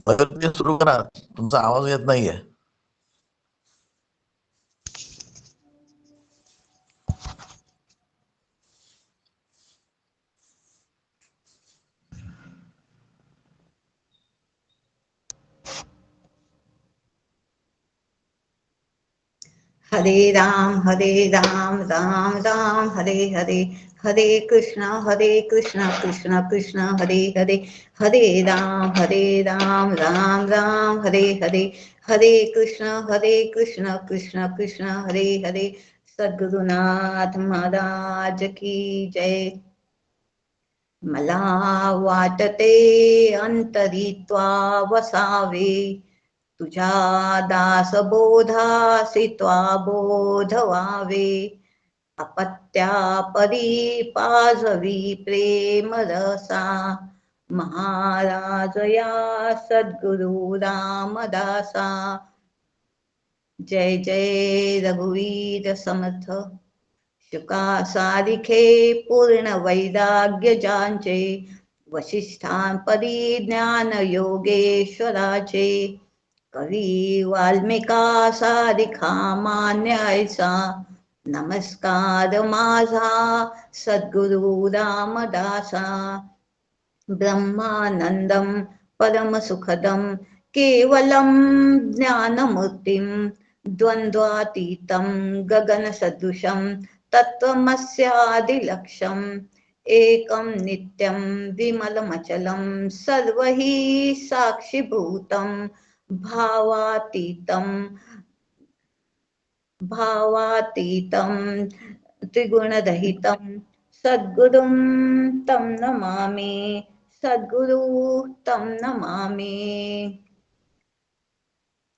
भगवती सुरू करा, तुमचा आवाज येत नाहीये. हरे राम राम राम हरे हरे, हरे कृष्णा कृष्णा कृष्णा हरे हरे, हरे राम राम राम हरे हरे, हरे कृष्णा कृष्णा कृष्णा हरे हरे. सद्गुरुनाथ महाराज की जय. मला वाटते अंतरित्वा वसावे, तुझ्या दासबोधासी त्वा बोध व्हावे. अपत्या परी पाजवी प्रेम रसा, महाराज या सद्गुरु रामदासा. जय जय रघुवीर समर्थ. शुका सारिखे पूर्ण वैराग्य ज्यांचे, वशिष्ठांपरी ज्ञान योगेश्वराचे. कवी वाल्मिका सारिखा मान्य ऐसा, नमस्कार माझा सद्गुरु रामदासा. ब्रह्मानंदम परमसुखदम केवलम ज्ञानमूर्तिम, द्वंद्वातीतं गगनसदृशं तत्त्वमस्यादिलक्ष्यम्. एकं नित्यं विमलमचलं सर्वहि साक्षिभूतं, भावातीतं त्रिगुणरहितं सद्गुरुं तं नमामि, सद्गुरु तं नमामि.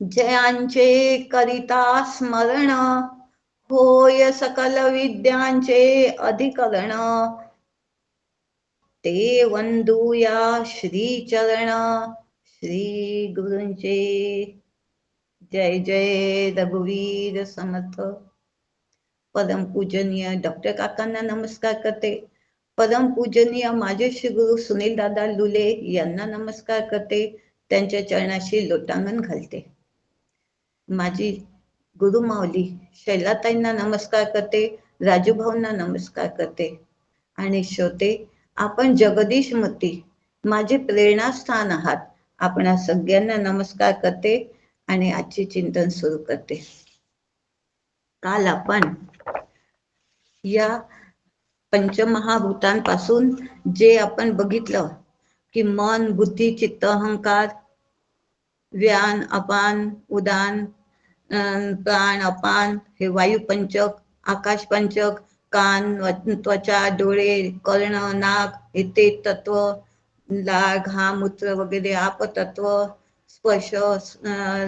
जयांचे करिता स्मरण, होय सकल विद्यांचे अधिकरण. ते वंदूया श्रीचरण श्री गुरूंचे. जय जय रघुवीर समर्थ. परम पूजनीय डॉक्टर काकांना नमस्कार करते. परम पूजनीय माझे श्री गुरु सुनील दादा लुले यांना नमस्कार करते. त्यांच्या चरणाशी लोटांगण घालते. माझी गुरुमाऊली शैलाताईंना नमस्कार करते. राजूभाऊंना नमस्कार करते. आणि श्रोते, आपण जगदीश मूर्ती माझे प्रेरणास्थान आहात. आपणा सगळ्यांना नमस्कार करते आणि आजचे चिंतन सुरू करते. काल आपण या पंचमहाभूतांपासून जे आपण बघितलं की मन, बुद्धी, चित्त, अहंकार, व्यान, अपान, उदान, प्राण, अपान, हे वायू पंचक, आकाश पंचक, कान, त्वचा, डोळे, कर्ण, नाक, हे ते तत्व, लाळ, घाम, मूत्र वगैरे आपतत्व, स्पर्श,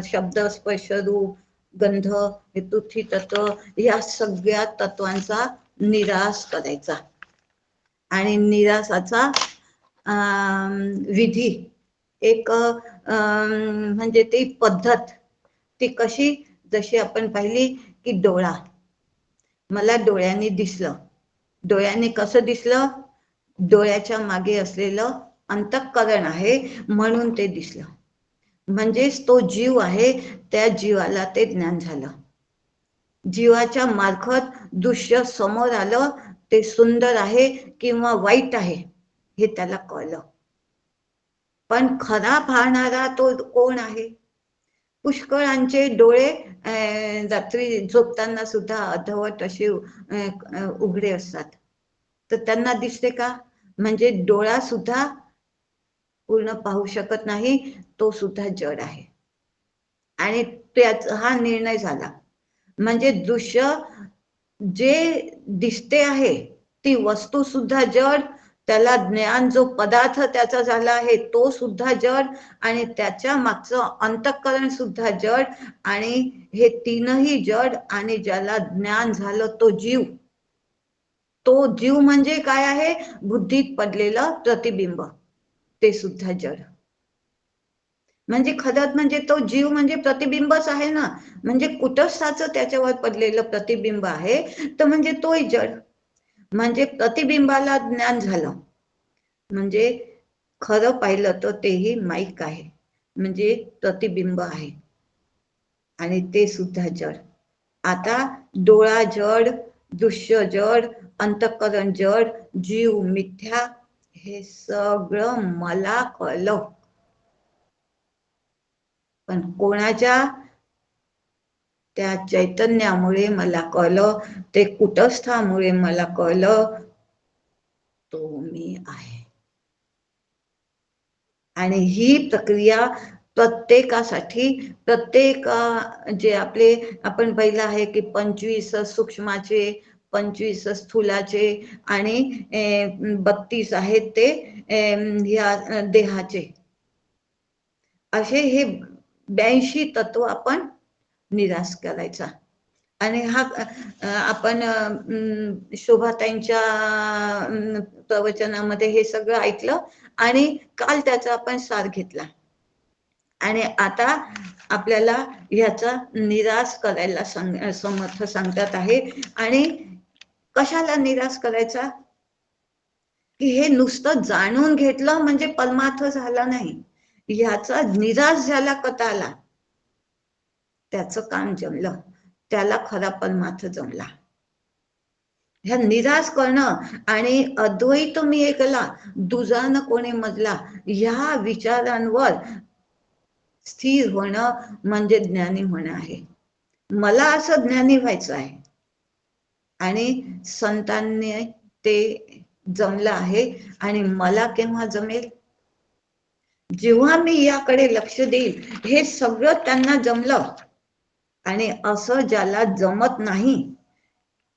शब्द, स्पर्श, रूप, गंध, हे पृथ्वी तत्व. या सगळ्या तत्वांचा निराश करायचा आणि निराशाचा विधी एक म्हणजे ती पद्धत, ती कशी, जशी आपण पाहिली की डोळा, मला डोळ्यांनी दिसलं. डोळ्यांनी कसं दिसलं? डोळ्याच्या मागे असलेलं अंतःकरण आहे म्हणून ते दिसलं. म्हणजेच तो जीव आहे, त्या जीवाला ते ज्ञान झालं. जीवाच्या मार्फत दृश्य समोर आलं, ते सुंदर आहे किंवा वाईट आहे हे त्याला कळलं. पण खरा पाहणारा तो कोण आहे? पुष्कळांचे डोळे रात्री झोपताना सुद्धा अर्धवट असे उघडे असतात, तर त्यांना दिसते का? म्हणजे डोळा सुद्धा पूर्ण पाहू शकत नाही, तो सुद्धा जड आहे. आणि त्याचा हा निर्णय झाला. म्हणजे दृश्य जे दिसते आहे ती वस्तू सुद्धा जड, त्याला ज्ञान जो पदार्थ त्याचा झाला आहे तो सुद्धा जड, आणि त्याच्या मागचं अंतःकरण सुद्धा जड, आणि हे तीनही जड. आणि ज्याला ज्ञान झालं तो जीव. तो जीव म्हणजे काय आहे? बुद्धीत पडलेलं प्रतिबिंब, ते सुद्धा जड. म्हणजे खरंच म्हणजे तो जीव म्हणजे प्रतिबिंबच आहे ना. म्हणजे कुटस्थाचं त्याच्यावर पडलेलं प्रतिबिंब आहे, तर म्हणजे तोही जड. म्हणजे प्रतिबिंबाला ज्ञान झालं. म्हणजे खरं पाहिलं तर तेही माईक आहे. म्हणजे प्रतिबिंब आहे आणि ते सुद्धा जड. आता डोळा जड, दृश्य जड, अंतःकरण जड, जीव मिथ्या, हे सगळं मला कळलं. पण कोणाच्या? त्या चैतन्यामुळे मला कळलं, ते कुटस्थामुळे मला कळलं, तो मी आहे. आणि ही प्रक्रिया प्रत्येकासाठी, प्रत्येक जे आपले, आपण पाहिलं आहे की 25 सूक्ष्माचे, 25 स्थूलाचे आणि 32 आहेत ते ह्या देहाचे, असे हे 82 तत्व आपण निराश करायचा. आणि हा आपण शोभाताईंच्या प्रवचनामध्ये हे सगळं ऐकलं आणि काल त्याचा आपण सार घेतला. आणि आता आपल्याला ह्याचा निराश करायला समर्थ सांगतात आहे. आणि कशाला निराश करायचा? की हे नुसतं जाणून घेतलं म्हणजे परमार्थ झाला नाही, ह्याचा निराश झाला कथाला, त्याचं काम जमलं, त्याला खरा परमार्थ जमला. ह्या निराश करणं आणि अद्वैत मी एकला, दुजा न कोणी मजला, ह्या विचारांवर स्थिर होणं म्हणजे ज्ञानी होणं आहे. मला असं ज्ञानी व्हायचं आहे आणि संतांनी ते जमलं आहे. आणि मला केव्हा जमेल? जेव्हा मी याकडे लक्ष देईल. हे सगळं त्यांना जमलं. आणि असं ज्याला जमत नाही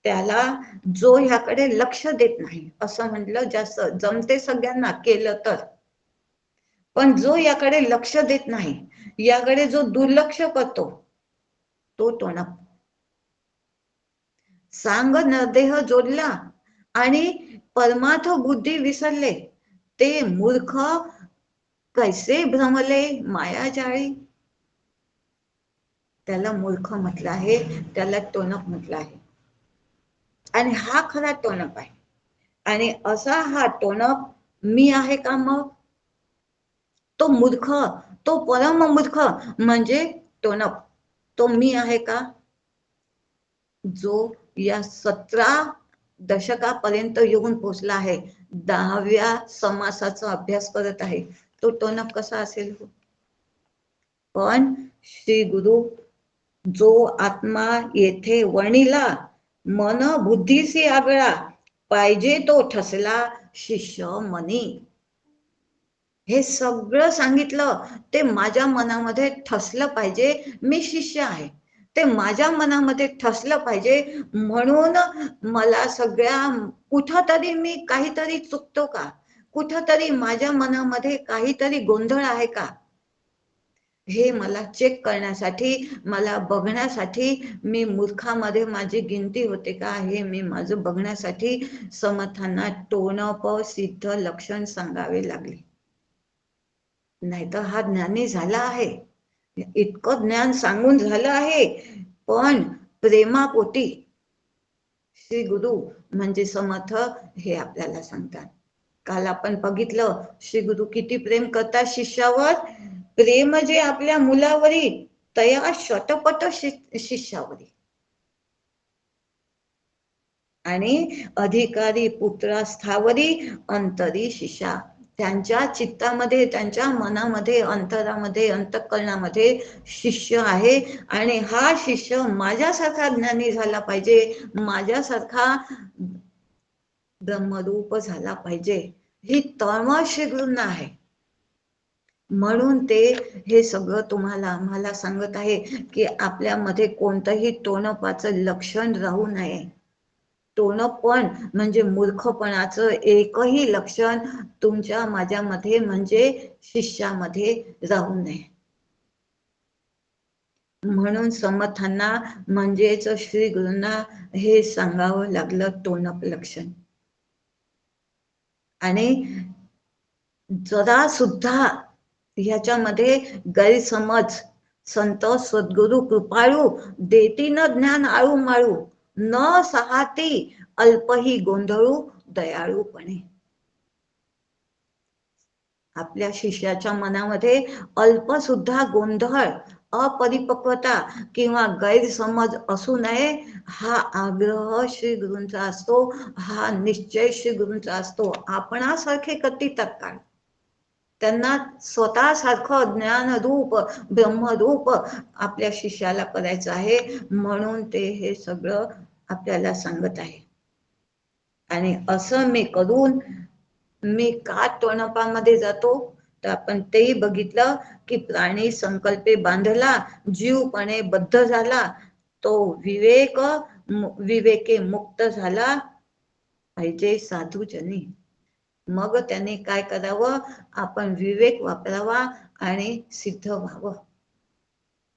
त्याला, जो ह्याकडे लक्ष देत नाही, असं म्हटलं जास्त जमते सगळ्यांना केलं तर, पण जो याकडे लक्ष देत नाही, याकडे जो दुर्लक्ष करतो, तो टोणक. सांग नरदेह जोडला आणि परमार्थ बुद्धी विसरले, ते मूर्ख कैसे भ्रमले मायाजाळी. त्याला मूर्ख म्हटलं आहे, त्याला टोणक म्हटलं आहे. आणि हा खरा टोणक आहे. आणि असा हा टोणक मी आहे का? मग तो मूर्ख, तो परम मूर्ख म्हणजे टोणक, तो मी आहे का? जो या 17 दशकापर्यंत येऊन पोहोचला आहे, 10व्या समासाचा अभ्यास करत आहे, तो टोणक कसा असेल? पण श्री गुरु, जो आत्मा येथे वणीला, मन बुद्धीसी आगळा, पाहिजे तो ठसला शिष्य मनी. हे सगळं सांगितलं, ते माझ्या मनामध्ये ठसलं पाहिजे. मी शिष्य आहे, ते माझ्या मनामध्ये ठसलं पाहिजे. म्हणून मला सगळ्या, कुठंतरी मी काहीतरी चुकतो का, कुठंतरी माझ्या मनामध्ये काहीतरी गोंधळ आहे का, हे मला चेक करण्यासाठी, मला बघण्यासाठी, मी मूर्खामध्ये माझी गिनती होते का, हे मी माझं बघण्यासाठी समर्थांना टोणप सिद्ध लक्षण सांगावे लागले. नाहीतर हा ज्ञानी झाला आहे, इतकं ज्ञान सांगून झालं आहे, पण प्रेमापोटी श्री गुरु म्हणजे समर्थ हे आपल्याला सांगतात. काल आपण बघितलं श्री गुरु किती प्रेम करतात शिष्यावर. प्रेम जे आपल्या मुलावरी, तया शतपट शिष्यावरी. आणि अधिकारी पुत्रा स्थावरी अंतरी शिष्या. त्यांच्या चित्तामध्ये, त्यांच्या मनामध्ये, अंतरामध्ये, अंतःकरणामध्ये शिष्य आहे. आणि हा शिष्य माझ्यासारखा ज्ञानी झाला पाहिजे, माझ्यासारखा ब्रह्मरूप झाला पाहिजे, ही तळमळ श्री गुरूंना आहे. म्हणून ते हे सगळं तुम्हाला आम्हाला सांगत आहे की आपल्यामध्ये कोणतंही टोणपाचं लक्षण राहू नये. टोणपण म्हणजे मूर्खपणाचं एकही लक्षण तुमच्या माझ्यामध्ये म्हणजे शिष्यामध्ये राहू नये. म्हणून समर्थांना म्हणजेच श्री गुरूंना हे सांगावं लागलं टोणप लक्षण. आणि जरा सुद्धा ह्याच्यामध्ये गैरसमज, संत सद्गुरु कृपाळू देती न ज्ञान आळू माळू, न सहाती अल्पही गोंधळू दयाळूपणे. आपल्या शिष्याच्या मनामध्ये अल्प सुद्धा गोंधळ, अपरिपक्वता किंवा गैरसमज असू नये, हा आग्रह श्री गुरूंचा असतो, हा निश्चय श्री गुरूंचा असतो. आपणासारखे कधी तत्काळ त्यांना स्वतःसारखं ज्ञानरूप ब्रह्मरूप आपल्या शिष्याला करायचं आहे, म्हणून ते हे सगळं आपल्याला सांगत आहे. आणि असं मी करून मी का टोणपामध्ये जातो, तर आपण तेही बघितलं की प्राणी संकल्पे बांधला, जीवपणे बद्ध झाला, तो विवेके मुक्त झाला पाहिजे साधूजनी. मग त्याने काय करावं, आपण विवेक वापरावा आणि सिद्ध व्हावं.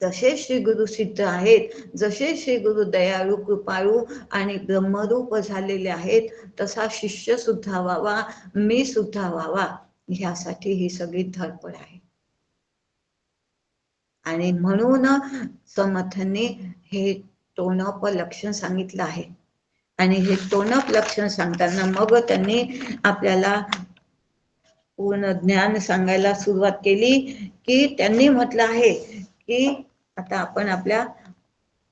जसे श्री गुरु सिद्ध आहेत, जसे श्री गुरु दयाळू कृपाळू आणि ब्रह्मरूप झालेले आहेत, तसा शिष्य सुद्धा व्हावा, मी सुद्धा व्हावा, ह्यासाठी ही सगळी धडपड आहे. आणि म्हणून समर्थांनी हे टोनप लक्षण सांगितलं आहे. आणि हे टोनप लक्षण सांगताना मग त्यांनी आपल्याला पूर्ण ज्ञान सांगायला सुरुवात केली, की त्यांनी म्हटलं आहे की आता आपण आपल्या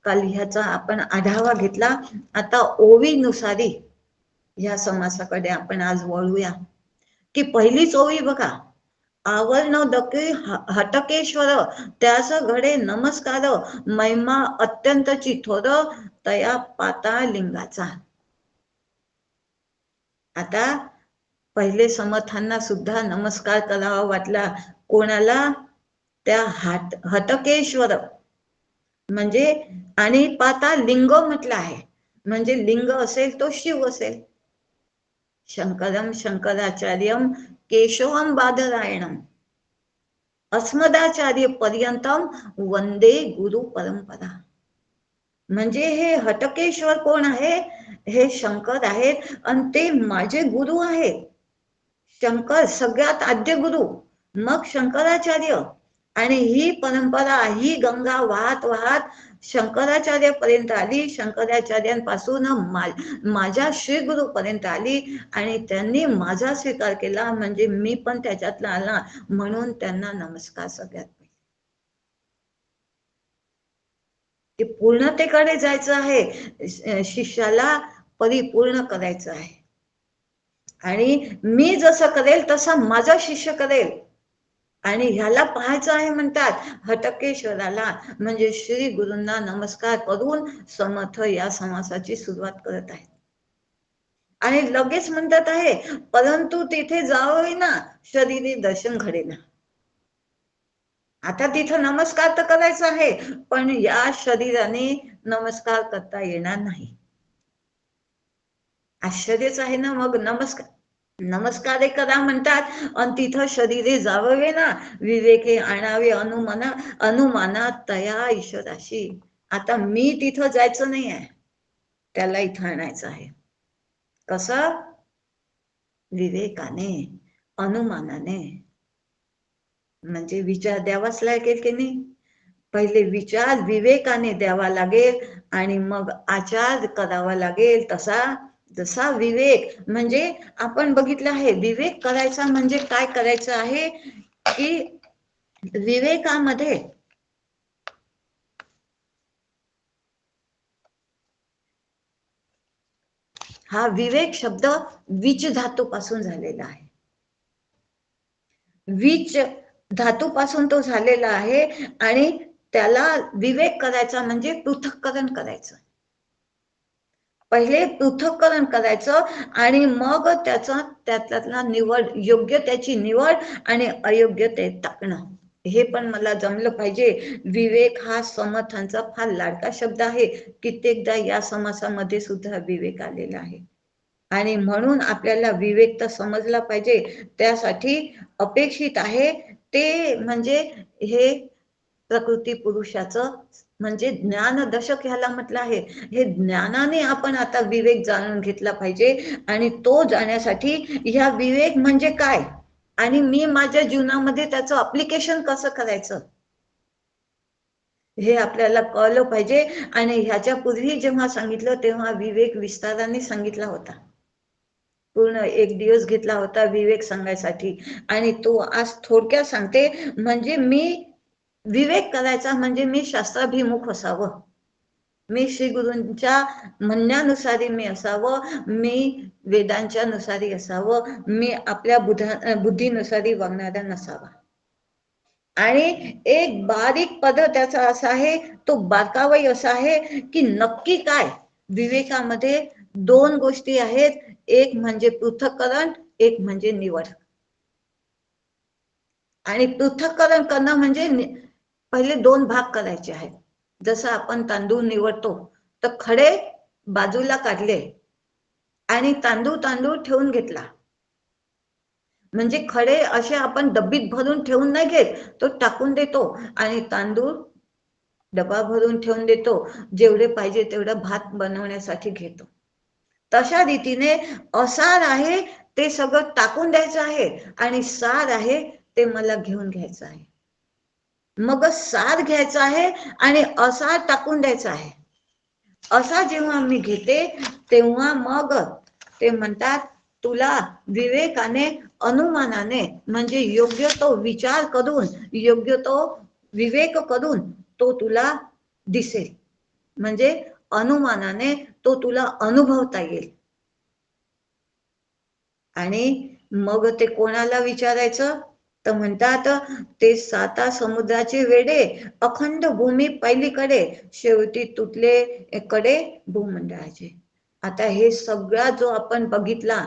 काल ह्याचा आपण आढावा घेतला, आता ओवीनुसारी ह्या समासाकडे आपण आज वळूया. की पहिलीच ओवी बघा, आवरण दके हटकेश्वर त्यास घडे नमस्कार, महिमा अत्यंतची थोर तया पाताळ लिंगाचा. आता पहिले समर्थांना सुद्धा नमस्कार करावा वाटला, कोणाला, त्या हटकेश्वर म्हणजे, आणि पाताळ लिंग म्हटलं आहे, म्हणजे लिंग असेल तो शिव असेल. शंकरम शंकराचार्यम केशवम बादरायणम अस्मदाचार्य पर्यंतम वंदे गुरु परंपरा. म्हणजे हे हटकेश्वर कोण आहे, हे शंकर आहेत आणि ते माझे गुरु आहेत. शंकर सगळ्यात आद्य गुरु, मग शंकराचार्य, आणि ही परंपरा ही गंगा वाहत वाहत शंकराचार्यापर्यंत आली, शंकराचार्यांपासून माझ्या श्री गुरु पर्यंत आली, आणि त्यांनी माझा स्वीकार केला, म्हणजे मी पण त्याच्यातला आला, म्हणून त्यांना नमस्कार सगळ्यात पहिले. ते पूर्णतेकडे जायचं आहे, शिष्याला परिपूर्ण करायचं आहे. आणि मी जसं करेल तसं माझा शिष्य करेल, आणि ह्याला पाहायचं आहे म्हणतात हटकेश्वराला, म्हणजे श्री गुरूंना नमस्कार करून समर्थ या समासाची सुरुवात करत आहेत. आणि लगेच म्हणतात आहे, परंतु तिथे जावं ना शरीरी दर्शन घडेना. आता तिथं नमस्कार तर करायचा आहे, पण या शरीराने नमस्कार करता येणार नाही. आश्चर्यच आहे ना. मग नमस्कार करा म्हणतात, आणि तिथं शरीरे जाववे ना, विवेके आणावे अनुमाना तया ईश्वराशी. आता मी तिथं जायचं नाही आहे, त्याला इथं आणायचं आहे. कसं? विवेकाने, अनुमानाने. म्हणजे विचार द्यावाच लागेल की नाही. पहिले विचार विवेकाने द्यावा लागेल, आणि मग आचार करावा लागेल तसा. जसा विवेक म्हणजे आपण बघितलं आहे, विवेक करायचा म्हणजे काय करायचं आहे, की विवेकामध्ये हा विवेक शब्द विच धातूपासून झालेला आहे. विच धातूपासून तो झालेला आहे, आणि त्याला विवेक करायचा म्हणजे पृथक्करण करायचं. पहिले पृथक्करण करायचं, आणि मग त्यातला निवड, योग्य त्याची निवड आणि अयोग्य ते टाकणं. हे पण मला जमलं पाहिजे. विवेक हा समर्थांचा फार लाडका शब्द आहे. कित्येकदा या समासामध्ये सुद्धा विवेक आलेला आहे, आणि म्हणून आपल्याला विवेक तर समजला पाहिजे. त्यासाठी अपेक्षित आहे ते म्हणजे हे प्रकृती पुरुषाचं म्हणजे ज्ञान दशक ह्याला म्हटलं आहे. हे ज्ञानाने आपण आता विवेक जाणून घेतला पाहिजे, आणि तो जाण्यासाठी ह्या विवेक म्हणजे काय, आणि मी माझ्या जीवनामध्ये त्याचं अप्लिकेशन कसं करायचं, हे आपल्याला कळलं पाहिजे. आणि ह्याच्या पूर्वी जेव्हा सांगितलं तेव्हा विवेक विस्ताराने सांगितला होता. पूर्ण एक दिवस घेतला होता विवेक सांगायसाठी, आणि तो आज थोडक्यात सांगते. म्हणजे मी विवेक करायचा म्हणजे मी शास्त्राभिमुख असावं, मी श्री गुरूंच्या म्हणण्यानुसारी मी असावं, मी वेदांच्या नुसारी असावं, मी आपल्या बुद्धीनुसारी वागणारा नसावा. आणि एक बारीक पद त्याचा असा आहे, तो बारकावही असा आहे की नक्की काय विवेकामध्ये दोन गोष्टी आहेत, एक म्हणजे पृथक्करण, एक म्हणजे निवड. आणि पृथक्करण करणं म्हणजे पहिले दोन भाग करायचे आहेत. जसं आपण तांदूळ निवडतो तर खडे बाजूला काढले आणि तांदूळ तांदूळ ठेवून घेतला. म्हणजे खडे असे आपण डब्बीत भरून ठेवून नाही घेत, तो टाकून देतो आणि तांदूळ डबा भरून ठेवून देतो, जेवढे पाहिजे तेवढं भात बनवण्यासाठी घेतो. तशा रीतीने असार आहे ते सगळं टाकून द्यायचं आहे आणि सार आहे ते मला घेऊन घ्यायचं आहे. मग सार घ्यायचा आहे आणि असार टाकून द्यायचा आहे. असा जेव्हा मी घेते तेव्हा मग ते म्हणतात तुला विवेकाने, अनुमानाने, म्हणजे योग्य तो विचार करून, योग्य तो विवेक करून तो तुला दिसेल, म्हणजे अनुमानाने तो तुला अनुभवता येईल. आणि मग ते कोणाला विचारायचं तर म्हणतात ते साता समुद्राचे वेडे, अखंड भूमी पहिलीकडे, शेवटी तुटले कडे भूमंडळाचे. आता हे सगळा जो आपण बघितला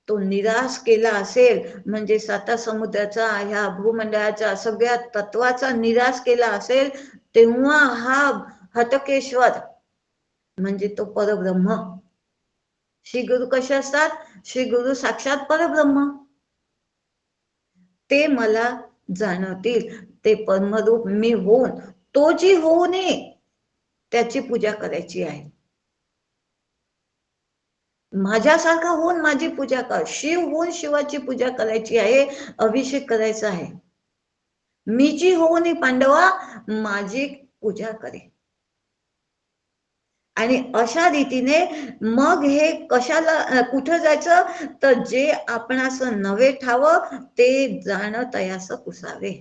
तो निराश केला असेल, म्हणजे साता समुद्राचा, ह्या भूमंडळाचा, सगळ्या तत्वाचा निराश केला असेल, तेव्हा हा हटकेश्वर म्हणजे तो परब्रह्म. श्री गुरु कसे असतात? श्री गुरु साक्षात परब्रह्म. ते मला जाणवतील, ते परमरूप मी होऊन, तो जी होऊ नये त्याची पूजा करायची आहे. माझ्यासारखा होऊन माझी पूजा कर, शिव होऊन शिवाची पूजा करायची आहे, अभिषेक करायचा आहे. मीची होऊन पांडवा माझी पूजा करे. आणि अशा रीतीने मग हे कशाला कुठं जायचं तर जे आपणास नवे ठावं ते जाण तयास पुसावे.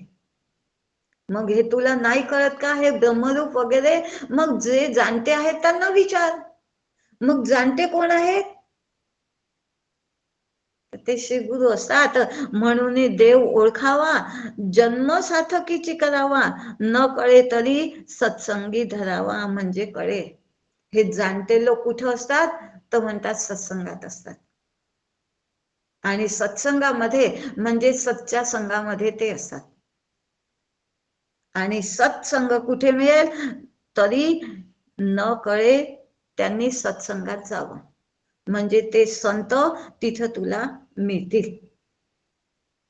मग हे तुला नाही कळत का हे ब्रह्मरूप वगैरे? मग जे जाणते आहेत त्यांना विचार. मग जाणते कोण आहेत? ते श्री गुरु असतात. म्हणून देव ओळखावा, जन्म सार्थकीची करावा, न कळे तरी सत्संगी धरावा म्हणजे कळे. हे जाणते लोक कुठं असतात तर म्हणतात सत्संगात असतात. आणि सत्संगामध्ये म्हणजे सच्च्या संघामध्ये ते असतात. आणि सत्संग कुठे मिळेल? तरी न कळे त्यांनी सत्संगात जावं, म्हणजे ते संत तिथं तुला मिळतील.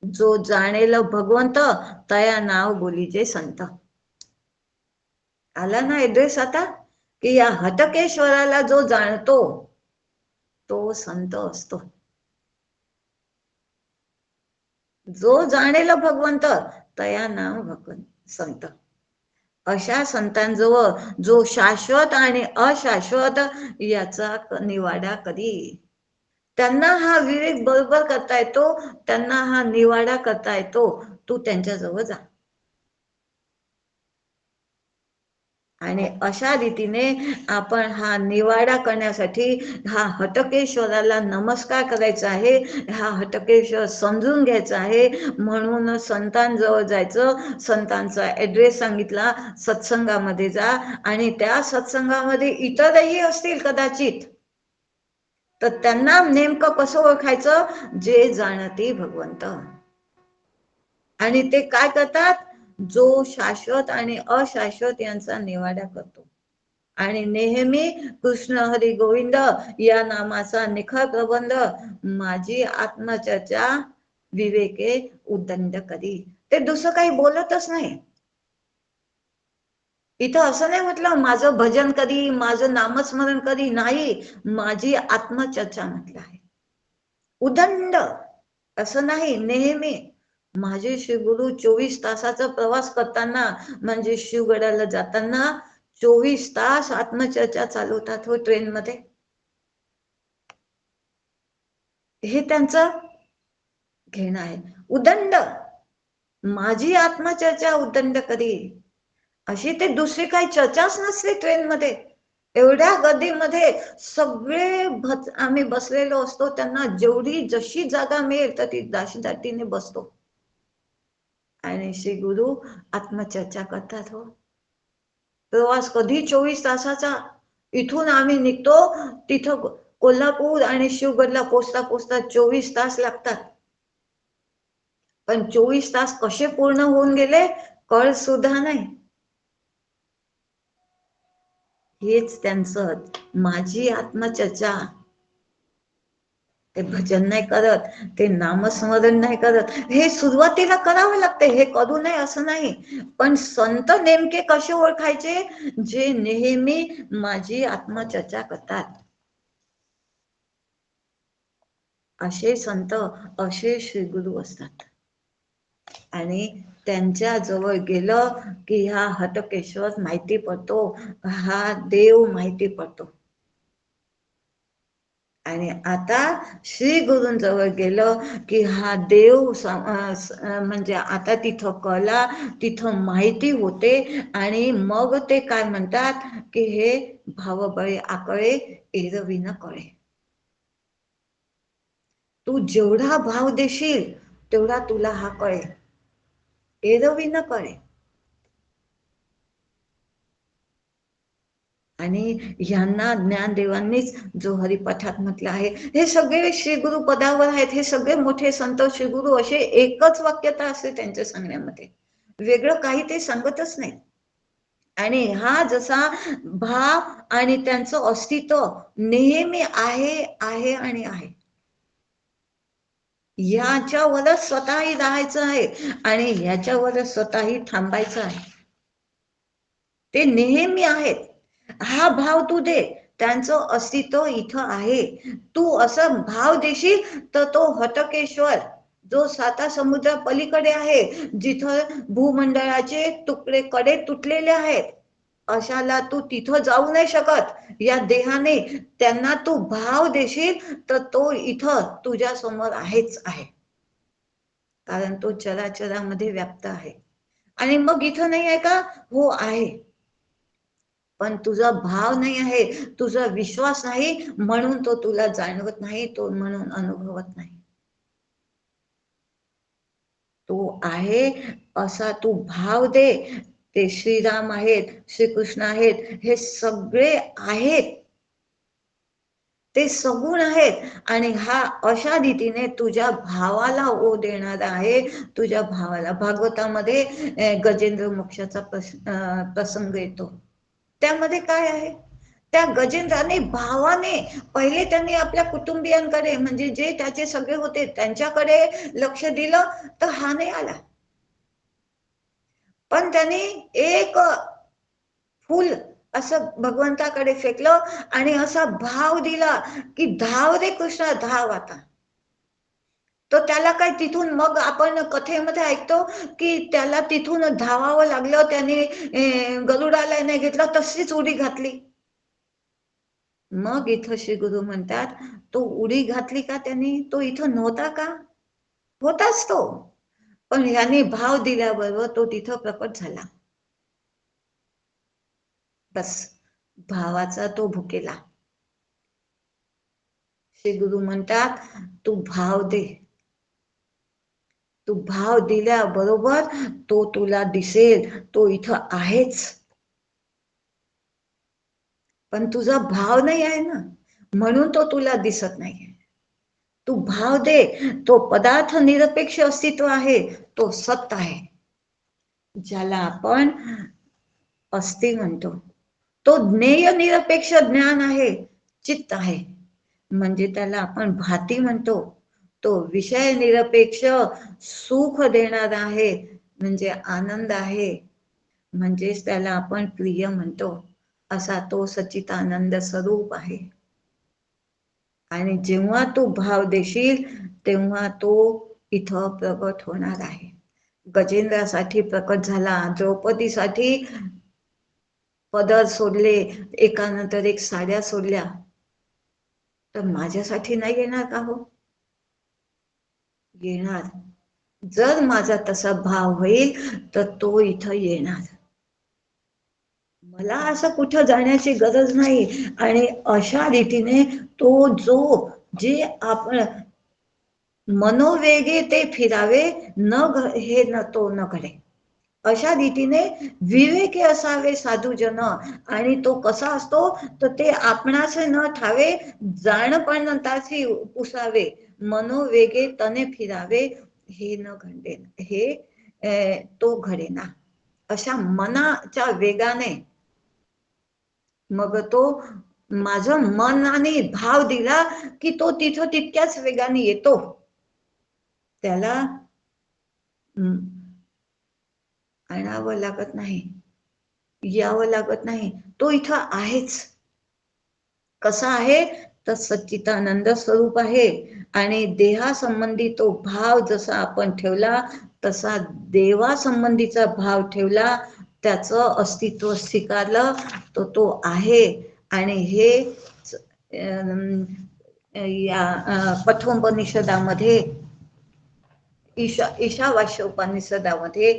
जो जाणेल भगवंत तया नाव बोलीजे संत. आला ना ऍड्रेस आता? की या हटकेश्वराला जो जाणतो तो संत असतो. जो जाणेल भगवंत तया नाव भगवंत संत. अशा संतांजवळ जो शाश्वत आणि अशाश्वत याचा निवाडा कधी. त्यांना हा विवेक बरोबर करता येतो, त्यांना हा निवाडा करता येतो. तू त्यांच्याजवळ जा. आणि अशा रीतीने आपण हा निवाडा करण्यासाठी हा हटकेश्वराला नमस्कार करायचा आहे, हा हटकेश्वर समजून घ्यायचा आहे. म्हणून संतांजवळ जायचं, संतांचा ऍड्रेस सांगितला, सत्संगामध्ये जा. आणि त्या सत्संगामध्ये इतरही असतील कदाचित, तर त्यांना नेमकं कसं ओळखायचं? जे जाणते भगवंत. आणि ते काय करतात? जो शाश्वत आणि अशाश्वत यांचा निवाडा करतो. आणि नेहमी कृष्ण हरी गोविंद या नामाचा निखळ प्रबंध, माझी आत्मचर्चा विवेके उदंड करी. ते दुसरं काही बोलतच नाही. इथं असं नाही म्हटलं माझं भजन करी, माझं नामस्मरण करी, नाही, माझी आत्मचर्चा म्हटलं आहे. उदंड असं नाही, नेहमी. माझे श्रीगुरु 24 तासाचा प्रवास करताना, म्हणजे शिवगडाला जाताना 24 तास आत्मचर्चा चालवतात हो ट्रेन मध्ये. हे त्यांचं घेणं आहे. उदंड, माझी आत्मचर्चा उदंड करी, अशी ते दुसरी काही चर्चाच नसते ट्रेनमध्ये. एवढ्या गर्दीमध्ये सगळे आम्ही बसलेलो असतो, त्यांना जेवढी जशी जागा मिळेल तर ती दाटीने बसतो आणि श्री गुरु आत्मचर्चा करतात. हो, प्रवास कधी 24 तासाचा. इथून आम्ही निघतो, तिथं कोल्हापूर आणि शिवगडला पोचता पोचता 24 तास लागतात. पण 24 तास कसे पूर्ण होऊन गेले कळ सुद्धा नाही. हेच त्यांचं माझी आत्मचर्चा. ते भजन नाही करत, ते नामस्मरण नाही करत. हे सुरुवातीला करावं लागते, हे करू नये असं नाही. पण संत नेमके कसे ओळखायचे? जे नेहमी माझी आत्मचर्चा करतात. असे संत, असे श्री गुरु असतात. आणि त्यांच्या जवळ गेलं की हा हटकेश्वर माहिती पडतो, हा देव माहिती पडतो. आणि आता श्री गुरूंजवळ गेलं की हा देव म्हणजे आता तिथं कला, तिथं माहिती होते. आणि मग ते काय म्हणतात की हे भावबळे आकळे एरवी न कळे. तू जेवढा भाव देशील तेवढा तुला हा कळे, एरवी न कळे. आणि यांना ज्ञानदेवांनीच जो हरिपाठात म्हटलं आहे, हे सगळे श्रीगुरु पदावर आहेत. हे सगळे मोठे संत श्रीगुरु असे एकच वाक्यता असते त्यांच्या सांगण्यामध्ये, वेगळं काही ते सांगतच नाही. आणि हा जसा भाव आणि त्यांचं अस्तित्व नेहमी आहे आहे आणि आहे, याच्यावरच स्वतःही राहायचं आहे आणि ह्याच्यावरच स्वतःही थांबायचं आहे. ते नेहमी आहेत. हा भाव तू दे, त्यांचं अस्तित्व इथं आहे. तू असं भाव देशील तर तो हटकेश्वर जो 7 समुद्रा पलीकडे आहे, जिथं भूमंडळाचे तुकडे कडे तुटलेले आहेत, अशाला तू तिथं जाऊ नाही शकत या देहाने. त्यांना तू भाव देशील तर तो इथं तुझ्या समोर आहेच आहे, कारण तो चराचरामध्ये व्याप्त आहे. आणि मग इथं नाही आहे का? हो आहे. पण तुझा भाव नाही आहे, तुझा विश्वास नाही, म्हणून तो तुला जाणवत नाही, तो म्हणून अनुभवत नाही. तो आहे असा तू भाव दे. ते श्रीराम आहेत, श्रीकृष्ण आहेत, हे सगळे आहेत, ते सगुण आहेत. आणि हा अशा रीतीने तुझ्या भावाला ओ देणारा आहे. तुझ्या भावाला भागवतामध्ये गजेंद्र मोक्षाचा प्रसंग येतो. त्यामध्ये काय आहे? त्या गजेंद्राने भावाने पहिले त्यांनी आपल्या कुटुंबियांकडे, म्हणजे जे त्याचे सगळे होते त्यांच्याकडे लक्ष दिलं, तर हा नाही आला. पण त्यांनी एक फूल असं भगवंताकडे फेकलं आणि असा भाव दिला की धाव रे कृष्णा धाव आता. तर त्याला काय तिथून मग आपण कथेमध्ये ऐकतो की त्याला तिथून धावावं लागलं, त्याने गरुडाला नाही घेतला, तशीच उडी घातली. मग इथं श्री गुरु म्हणतात, तो उडी घातली का त्यांनी? तो इथं नव्हता का? होताच तो, पण ह्याने भाव दिल्याबरोबर तो तिथं प्रकट झाला. बस, भावाचा तो भुकेला. श्री गुरु म्हणतात, तू भाव दे. तू भाव दिल्याबरोबर तो तुला दिसेल, तो इथं आहेच. पण तुझा भाव नाही आहे ना, म्हणून तो तुला दिसत नाही. तू भाव दे. तो पदार्थ निरपेक्ष अस्तित्व आहे, तो सत्य आहे, ज्याला आपण अस्ति म्हणतो. तो ज्ञेय निरपेक्ष ज्ञान आहे, चित्त आहे, म्हणजे त्याला आपण भाती म्हणतो. तो विषय निरपेक्ष सुख देणारा आहे, म्हणजे आनंद आहे, म्हणजेच त्याला आपण प्रिय म्हणतो. असा तो सच्चिदानंद स्वरूप आहे. आणि जेव्हा तू भाव देशील तेव्हा तो इथं प्रकट होणार आहे. गजेंद्रासाठी प्रकट झाला, द्रौपदीसाठी पदर सोडले, एकानंतर एक साड्या सोडल्या, तर माझ्यासाठी नाही येणार का हो? येणार. जर माझा तसा भाव होईल तर तो इथं येणार. मला असं कुठं जाण्याची गरज नाही. आणि अशा रीतीने तो जे आपण मनोवेगे ते फिरावे हे तो न घडे. अशा रीतीने विवेकी असावे साधूजन. आणि तो कसा असतो तर ते आपणाचे न ठावे जाणपणाची पुसावे मनोवेगे तने फिरावे हे न घडे. तो घडेना. अशा मनाच्या वेगाने मग तो माझं मन आणि भाव दिला की तो तिथं तितक्याच वेगाने येतो. त्याला आणावं लागत नाही, यावं लागत नाही. तो इथं आहेच. कसा आहे तर सच्चिदानंद स्वरूप आहे. आणि देहासंबंधी तो भाव जसा आपण ठेवला तसा देवासंबंधीचा भाव ठेवला, त्याचं अस्तित्व स्वीकारलं, तो आहे. आणि हे या कठोपनिषदामध्ये ईशावास्य उपनिषदामध्ये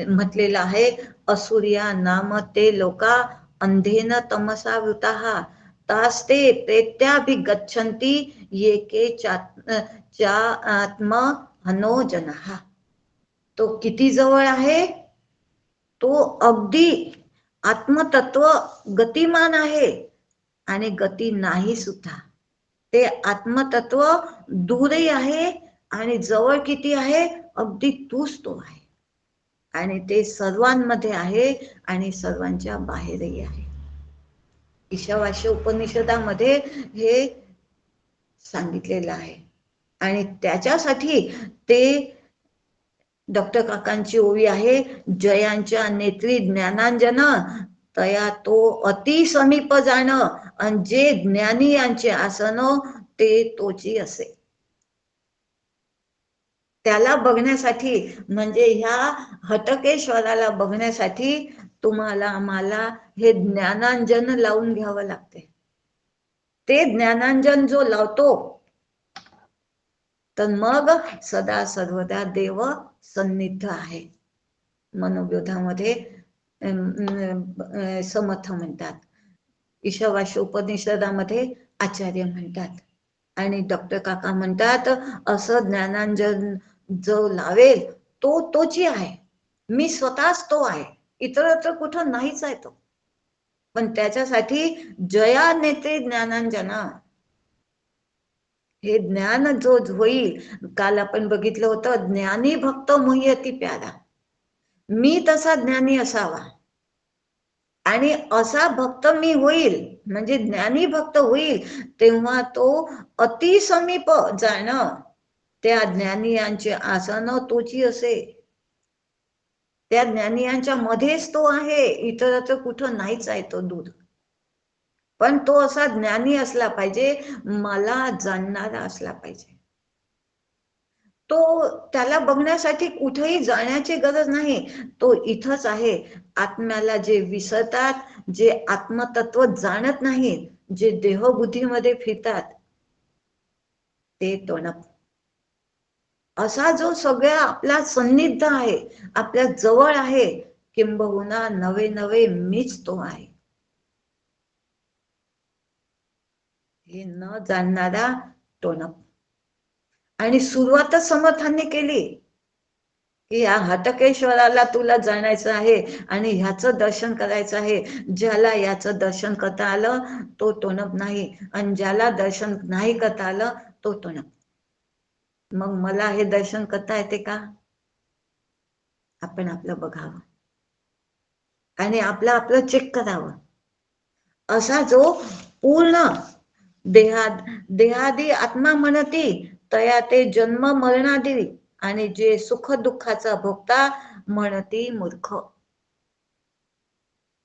म्हटलेलं आहे, असुर्या नाम ते लोका अंधेन तमसा वृताः तास्ते प्रेत्याभिगच्छन्ति ये के चात्म हनो जनः. तो किती जवळ आहे? तो अगदी आत्मतत्व गतिमान आहे आणि गती नाही सुद्धा. ते आत्मतत्व दूरही आहे आणि जवळ किती आहे? अगदी तूच तो आहे. आणि ते सर्वांमध्ये आहे आणि सर्वांच्या बाहेरही आहे. ईशावास्य उपनिषदामध्ये हे सांगितलेलं आहे. आणि त्याच्यासाठी ते डॉक्टर काकांची ओवी आहे, जयांच्या नेत्री ज्ञानांजन तया तो अति समीप जाण, आणि जे ज्ञानी यांचे आसन ते तोची असे. त्याला बघण्यासाठी म्हणजे ह्या हटकेश्वराला बघण्यासाठी तुम्हाला आम्हाला हे ज्ञानांजन लावून घ्यावं लागते. ते ज्ञानांजन जो लावतो तर मग सदा सर्वदा देव सन्निध आहे. मनोव्योधामध्ये समर्थ म्हणतात, ईशावास्य उपनिषदामध्ये आचार्य म्हणतात. आणि डॉक्टर काका म्हणतात असं ज्ञानांजन जो लावेल तो तोची आहे. मी स्वतःच तो आहे, इतरत्र कुठं नाहीच आहे तो. पण त्याच्यासाठी जया नेते ज्ञानांजना, हे ज्ञान जो होईल. काल आपण बघितलं होतं, ज्ञानी भक्त मोही अति प्यारा. मी तसा ज्ञानी असावा आणि असा भक्त मी होईल म्हणजे ज्ञानी भक्त होईल, तेव्हा तो अति समीप जाणं, त्या ज्ञानियांचे आसन तोची असे. त्या ज्ञानियांच्या मध्येच तो आहे, इतरत्र कुठं नाहीच आहे तो दूर. पण तो असा ज्ञानी असला पाहिजे, मला जाणणारा असला पाहिजे. तो त्याला बघण्यासाठी कुठेही जाण्याची गरज नाही, तो इथंच आहे. आत्म्याला जे विसरतात, जे आत्मतत्व जाणत नाहीत, जे देहबुद्धीमध्ये फिरतात, ते टोणप. असा जो सगळा आपला सन्निध आहे, आपल्या जवळ आहे, किंबहुना नवे नवे मीच तो आहे, हे न जाणणारा टोणप. आणि सुरुवातच समर्थांनी केली की या हटकेश्वराला तुला जाणायचं आहे आणि ह्याचं दर्शन करायचं आहे. ज्याला याचं दर्शन करता आलं तो टोणप नाही, आणि ज्याला दर्शन नाही करता आलं तो टोणप. मग मला हे दर्शन करता येते का? आपण आपलं बघावं आणि आपलं चेक करावं. असा जो पूर्ण देहादी आत्मा म्हणती तया ते जन्म मरणादी, आणि जे सुख दुःखाचा भोगता म्हणती मूर्ख.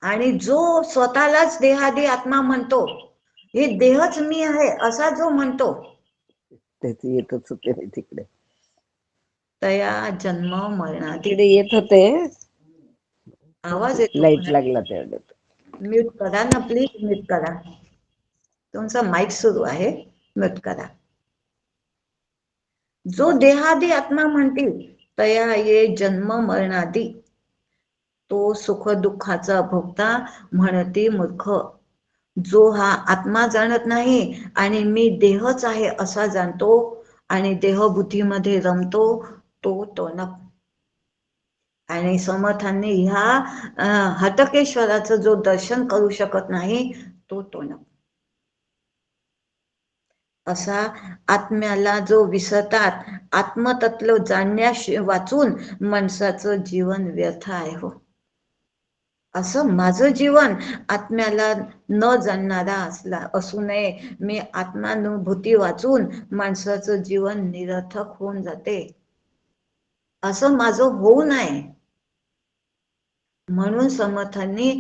आणि जो स्वतःलाच देहादी आत्मा म्हणतो, हे देहच मी आहे असा जो म्हणतो, त्याचे येतच होते तिकडे, तया जन्म मरणादी. तिकडे येत होते. आवाज येतो, लाईट लागला तेवढ्यात. म्यूट करा ना प्लीज, म्यूट करा. तुमचा माईक सुरू आहे, म्यूट करा. जो देहादी आत्मा म्हणतील तया ये जन्म मरणादी, तो सुख दुःखाचा भोगता म्हणती मूर्ख. जो हा आत्मा जाणत नाही आणि मी देहच आहे असा जाणतो आणि देहबुद्धीमध्ये रमतो, तो टोनक. आणि समर्थांनी ह्या हटकेश्वराचं जो दर्शन करू शकत नाही तो टोनक. असा आत्म्याला जो विसरतात, आत्मतत्व जाणण्यास वाचून माणसाचं जीवन व्यर्थ आहे हो. असं माझं जीवन आत्म्याला न जाणणारा असू नये. मी आत्मानुभूती वाचून माणसाचं जीवन निरर्थक होऊन जाते, असं माझं होऊ नये. म्हणून समर्थांनी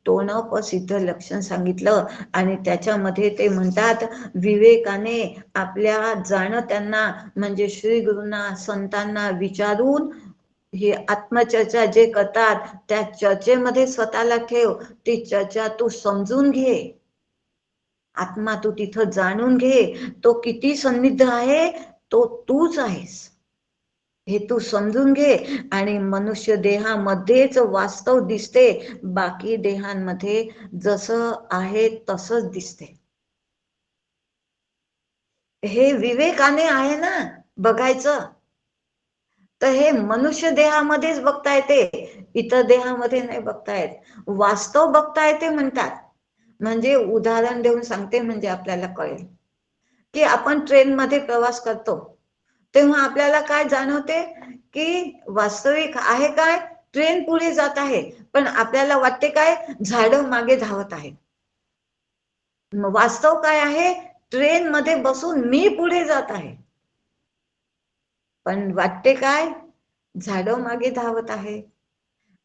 टोनक सिद्ध लक्षण सांगितलं आणि त्याच्यामध्ये ते म्हणतात विवेकाने आपल्या जाणत्यांना म्हणजे श्री गुरूंना संतांना विचारून हे आत्मचर्चा जे करतात त्या चर्चेमध्ये स्वतःला ठेव. ती चर्चा तू समजून घे, आत्मा तू तिथं जाणून घे. तो किती सन्निध आहे तो तूच आहेस हे तू समजून घे. आणि मनुष्य देहामध्येच वास्तव दिसते, बाकी देहांमध्ये जसं आहे तसंच दिसते. हे विवेकाने आहे ना बघायचं. तर हे मनुष्य देहामध्येच बघता येते, इतर देहामध्ये नाही बघता येत. वास्तव बघता येते म्हणतात. म्हणजे उदाहरण देऊन सांगते म्हणजे आपल्याला कळेल की आपण ट्रेनमध्ये प्रवास करतो तेव्हा आपल्याला काय जाणवते की वास्तविक आहे काय, ट्रेन पुढे जात आहे पण आपल्याला वाटते काय झाडं मागे धावत आहेत. वास्तव काय आहे, ट्रेन मध्ये बसून मी पुढे जात आहे पण वाटते काय झाडं मागे धावत आहे.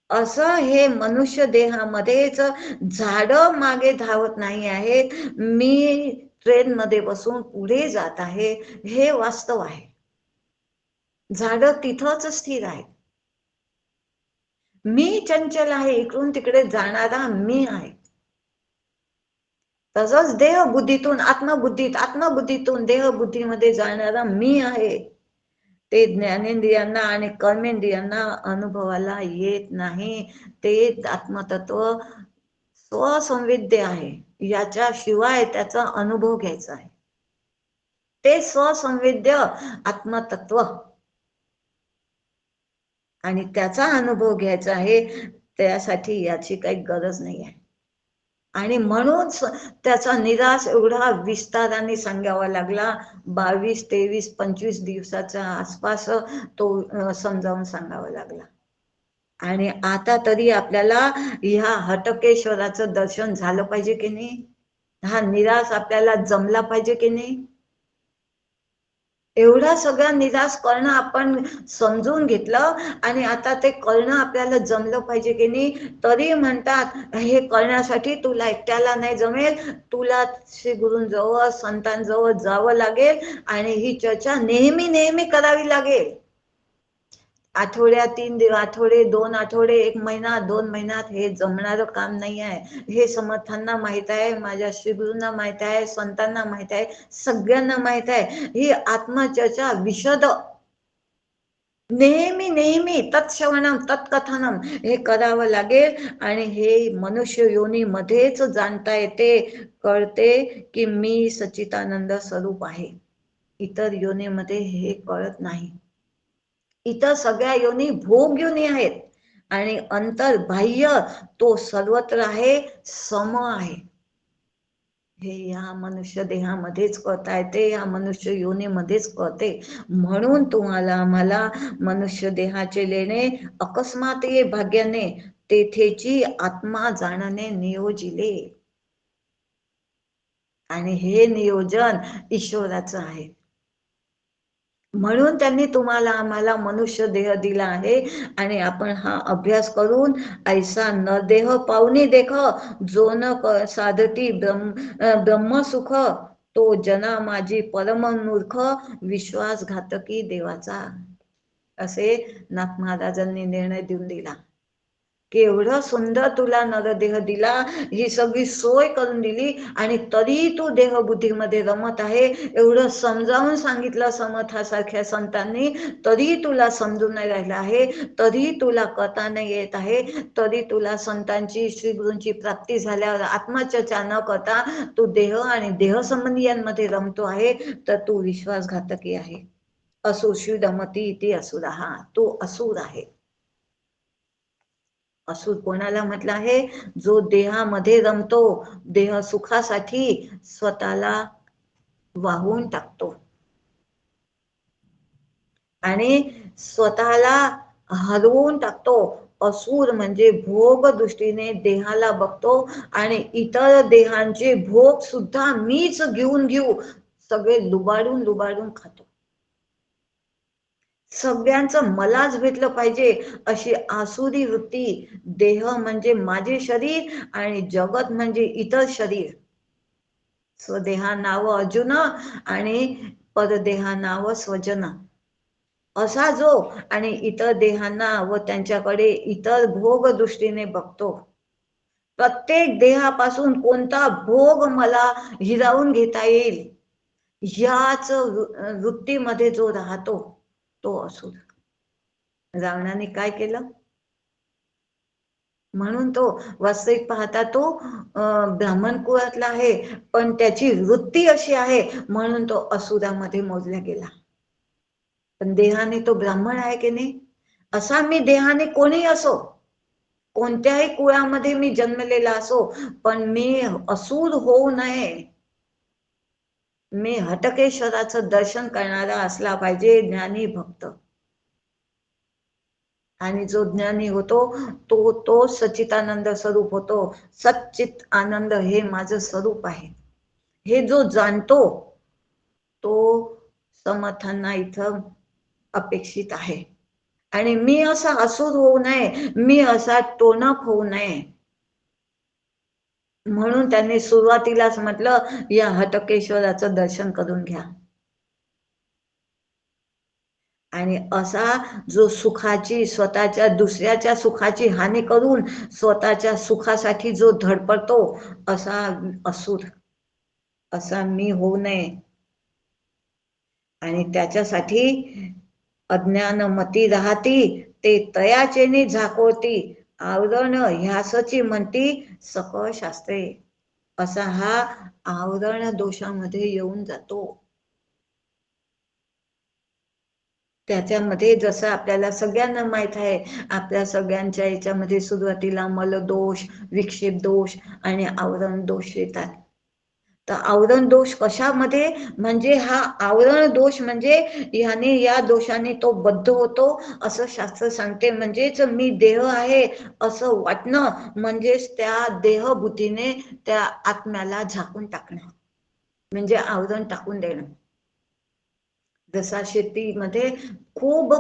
असं हे मनुष्य देहामध्येच झाडं मागे धावत नाही आहेत, मी ट्रेन मध्ये बसून पुढे जात आहे हे वास्तव आहे. झाडं तिथंच स्थिर आहे. मी चंचल आहे, इकडून तिकडे जाणारा मी आहे. तसंच देहबुद्धीतून आत्मबुद्धीतून देहबुद्धीमध्ये जाणारा मी आहे. ते ज्ञानेंद्रियांना आणि कर्मेंद्रियांना अनुभवाला येत नाही. ते आत्मतत्व स्वसंवेद्य आहे, याच्याशिवाय त्याचा अनुभव घ्यायचा आहे. ते स्वसंवेद्य आत्मतत्व आणि त्याचा अनुभव घ्यायचा आहे. त्यासाठी याची काही गरज नाही आहे. आणि म्हणून त्याचा निराश एवढा विस्ताराने सांगावा लागला. 22, 23, 25 दिवसाच्या आसपास तो समजावून सांगावा लागला. आणि आता तरी आपल्याला ह्या हटकेश्वराचं दर्शन झालं पाहिजे की नाही, हा निराश आपल्याला जमला पाहिजे की नाही. एवढा सगळा निराश करणं आपण समजून घेतलं आणि आता ते कळणं आपल्याला जमलं पाहिजे की नाही. तरी म्हणतात हे करण्यासाठी तुला एकट्याला नाही जमेल, तुला श्री गुरूंजवळ संतांजवळ जावं लागेल आणि ही चर्चा नेहमी नेहमी करावी लागेल. आठवड्यात 3 आठवडे, 2 आठवडे, 1 महिना, 2 महिन्यात हे जमणारं काम नाही आहे. हे समर्थांना माहित आहे, माझ्या श्री गुरूंना माहित आहे, संतांना माहित आहे, सगळ्यांना माहित आहे. ही आत्मचर्चा विशद नेहमी नेहमी तत्श्रवणम तत्कथनम हे करावं लागेल. आणि हे मनुष्य योनीमध्येच जाणता येते, कळते की मी सच्चिदानंद स्वरूप आहे. इतर योनीमध्ये हे कळत नाही. इतर सगळ्या योनी भोग योनी आहेत आणि अंतर बाह्य तो सर्वत्र आहे, सम आहे. हे या मनुष्य देहामध्येच कळता येते, या मनुष्य योनीमध्येच कळते. म्हणून तुम्हाला आम्हाला मनुष्य देहाचे लेणे अकस्मात ये भाग्याने तेथेची आत्मा जाणणे नियोजिले. आणि हे नियोजन ईश्वराचं आहे. म्हणून त्यांनी तुम्हाला आम्हाला मनुष्य देह दिला आहे आणि आपण हा अभ्यास करून ऐसा न देह पाहुनी देख जो न साधती ब्रह्मसुख, तो जना माझी परम मूर्ख विश्वासघातकी देवाचा. असे नाथ महाराजांनी निर्णय देऊन दिला. केवढं सुंदर तुला नरदेह दिला, ही सगळी सोय करून दिली, आणि तरी तू देहबुद्धीमध्ये रमत आहे. एवढं समजावून सांगितलं समर्थासारख्या संतांनी, तरी तुला समजून नाही राहिलं आहे, तरी तुला कथा नाही येत आहे, तरी तुला संतांची श्रीगुरूंची प्राप्ती झाल्यावर आत्मचर्चा न करता तू देह आणि देहसंबंधीयांमध्ये रमतो आहे, तर तू विश्वासघातकी आहे. असुरदमती इति असुरहा, तो असुर आहे. असुर कोणाला म्हटलं आहे? जो देहामध्ये रमतो, देह सुखासाठी स्वतःला वाहून टाकतो आणि स्वतःला हरवून टाकतो. असुर म्हणजे भोग दृष्टीने देहाला बघतो आणि इतर देहांचे भोग सुद्धा मीच घेऊ सगळे लुबाडून लुबाडून खातो. सगळ्यांचं मलाच भेटलं पाहिजे अशी आसुरी वृत्ती. देह म्हणजे माझे शरीर आणि जगत म्हणजे इतर शरीर. स्वदेहा नाव अर्जुन आणि परदेहा नाव स्वजन, असा जो आणि इतर देहांना व त्यांच्याकडे इतर भोग दृष्टीने बघतो. प्रत्येक देहापासून कोणता भोग मला हिरावून घेता येईल याच वृत्तीमध्ये जो राहतो तो असुर. रावणाने काय केलं? म्हणून तो वास्तविक पाहता तो ब्राह्मण कुळातला आहे, पण त्याची वृत्ती अशी आहे म्हणून तो असुरामध्ये मोजला गेला. पण देहाने तो ब्राह्मण आहे की नाही? असा मी देहाने कोणी असो, कोणत्याही कुळामध्ये मी जन्मलेला असो, पण मी असुर होऊ नये. मी हटकेश्वराचं दर्शन करणारा असला पाहिजे, ज्ञानी भक्त. आणि जो ज्ञानी होतो तो सच्चिदानंद स्वरूप होतो. सच्चित आनंद हे माझं स्वरूप आहे, हे जो जाणतो तो समर्थांना इथं अपेक्षित आहे. आणि मी असा असुर होऊ नये, मी असा टोनक होऊ नये, म्हणून त्यांनी सुरुवातीलाच म्हटलं या हटकेश्वराचं दर्शन करून घ्या. आणि असा जो सुखाची, स्वतःच्या दुसऱ्याच्या सुखाची हानी करून स्वतःच्या सुखासाठी जो धडपडतो, असा असुर, असा मी होऊ नये. आणि त्याच्यासाठी अज्ञान मती राहती, ते तयाचेनी झाकोळती, आवरण ह्यासची म्हणती सकळ शास्त्रे. असा हा आवरण दोषामध्ये येऊन जातो. त्याच्यामध्ये जसं आपल्याला सगळ्यांना माहित आहे, आपल्या सगळ्यांच्या याच्यामध्ये सुरुवातीला मलदोष, विक्षेप दोष आणि आवरण दोष येतात. तर आवरण दोष कशामध्ये? म्हणजे हा आवरण दोष म्हणजे ह्याने, या दोषाने तो बद्ध होतो असं शास्त्र सांगते. म्हणजेच मी देह आहे असं वाटणं, म्हणजेच त्या देहबुद्धीने त्या आत्म्याला झाकून टाकणं, म्हणजे आवरण टाकून देणं. जसा शेतीमध्ये खूप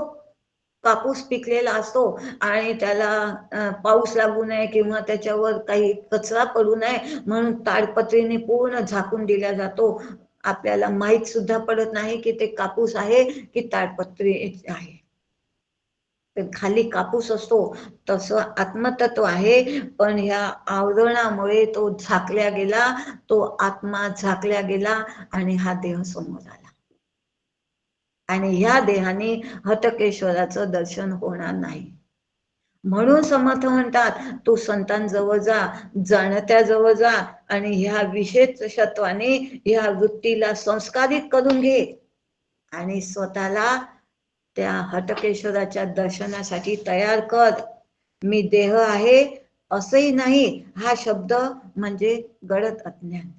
कापूस पिकलेला असतो आणि त्याला पाऊस लागू नये किंवा त्याच्यावर काही कचरा पडू नये म्हणून ताडपत्रीने पूर्ण झाकून दिला जातो. आपल्याला माहित सुद्धा पडत नाही की ते कापूस आहे की ताडपत्री आहे. तर खाली कापूस असतो तसं आत्मतत्व आहे, पण ह्या आवरणामुळे तो झाकल्या गेला, तो आत्मा झाकल्या गेला आणि हा देह समोर आला. आणि ह्या देहाने हटकेश्वराचं दर्शन होणार नाही. म्हणून समर्थ म्हणतात, तू संतांजवळ जा, जाणत्याजवळ जा आणि ह्या विशेषत्वाने ह्या वृत्तीला संस्कारित करून घे आणि स्वतःला त्या हटकेश्वराच्या दर्शनासाठी तयार कर. मी देह आहे असंही नाही, हा शब्द म्हणजे गडद अज्ञान.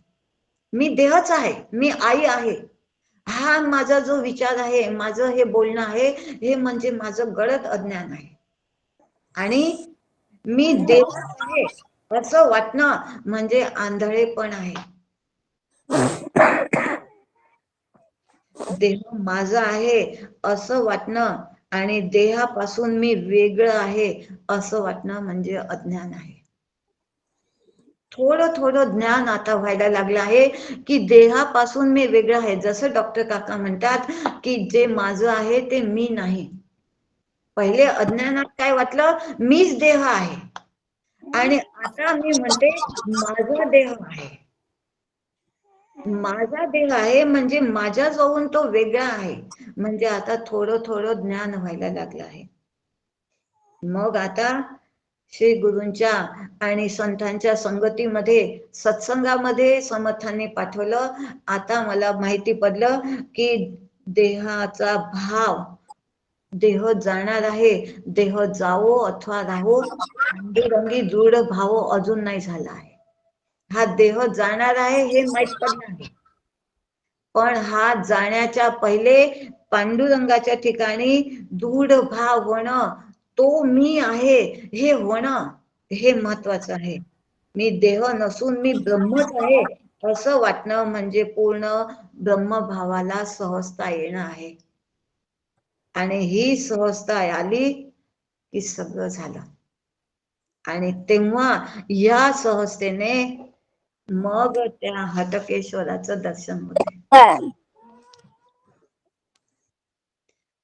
मी देहच आहे, मी आई आहे, हा माझा जो विचार आहे, माझं हे बोलणं आहे, हे म्हणजे माझं गडद अज्ञान आहे. आणि मी देह आहे असं वाटणं म्हणजे आंधळेपण आहे. देह माझा आहे असं वाटणं आणि देहापासून मी वेगळं आहे असं वाटणं म्हणजे अज्ञान आहे. थोडं थोडं ज्ञान आता व्हायला लागलं आहे की देहापासून मी वेगळं आहे. जसं डॉक्टर काका म्हणतात की जे माझं आहे ते मी नाही. पहिले अज्ञानात काय वाटलं, मीच देह आहे. आणि आता मी म्हणते माझा देह आहे, माझा देह आहे म्हणजे माझ्याजवळून तो वेगळा आहे. म्हणजे आता थोडं थोडं ज्ञान व्हायला लागलं आहे. मग आता श्री गुरूंच्या आणि संतांच्या संगतीमध्ये, सत्संगामध्ये समर्थांनी पाठवलं. आता मला माहिती पडलं की देहाचा भाव, देह जाणार आहे, देह जावो अथवा राहो, पांडुरंगी दृढ भाव अजून नाही झाला आहे. हा देह जाणार आहे हे माहित पडलं आहे, पण हा जाण्याच्या पहिले पांडुरंगाच्या ठिकाणी दृढ भाव होणं, तो मी आहे हे होणं, हे महत्वाचं आहे. मी देह नसून मी ब्रह्मच आहे असं वाटणं म्हणजे पूर्ण ब्रह्मभावाला सहजता येणं आहे. आणि ही सहजता आली की सगळं झालं. आणि तेव्हा या सहजतेने मग त्या हटकेश्वराचं दर्शन होते.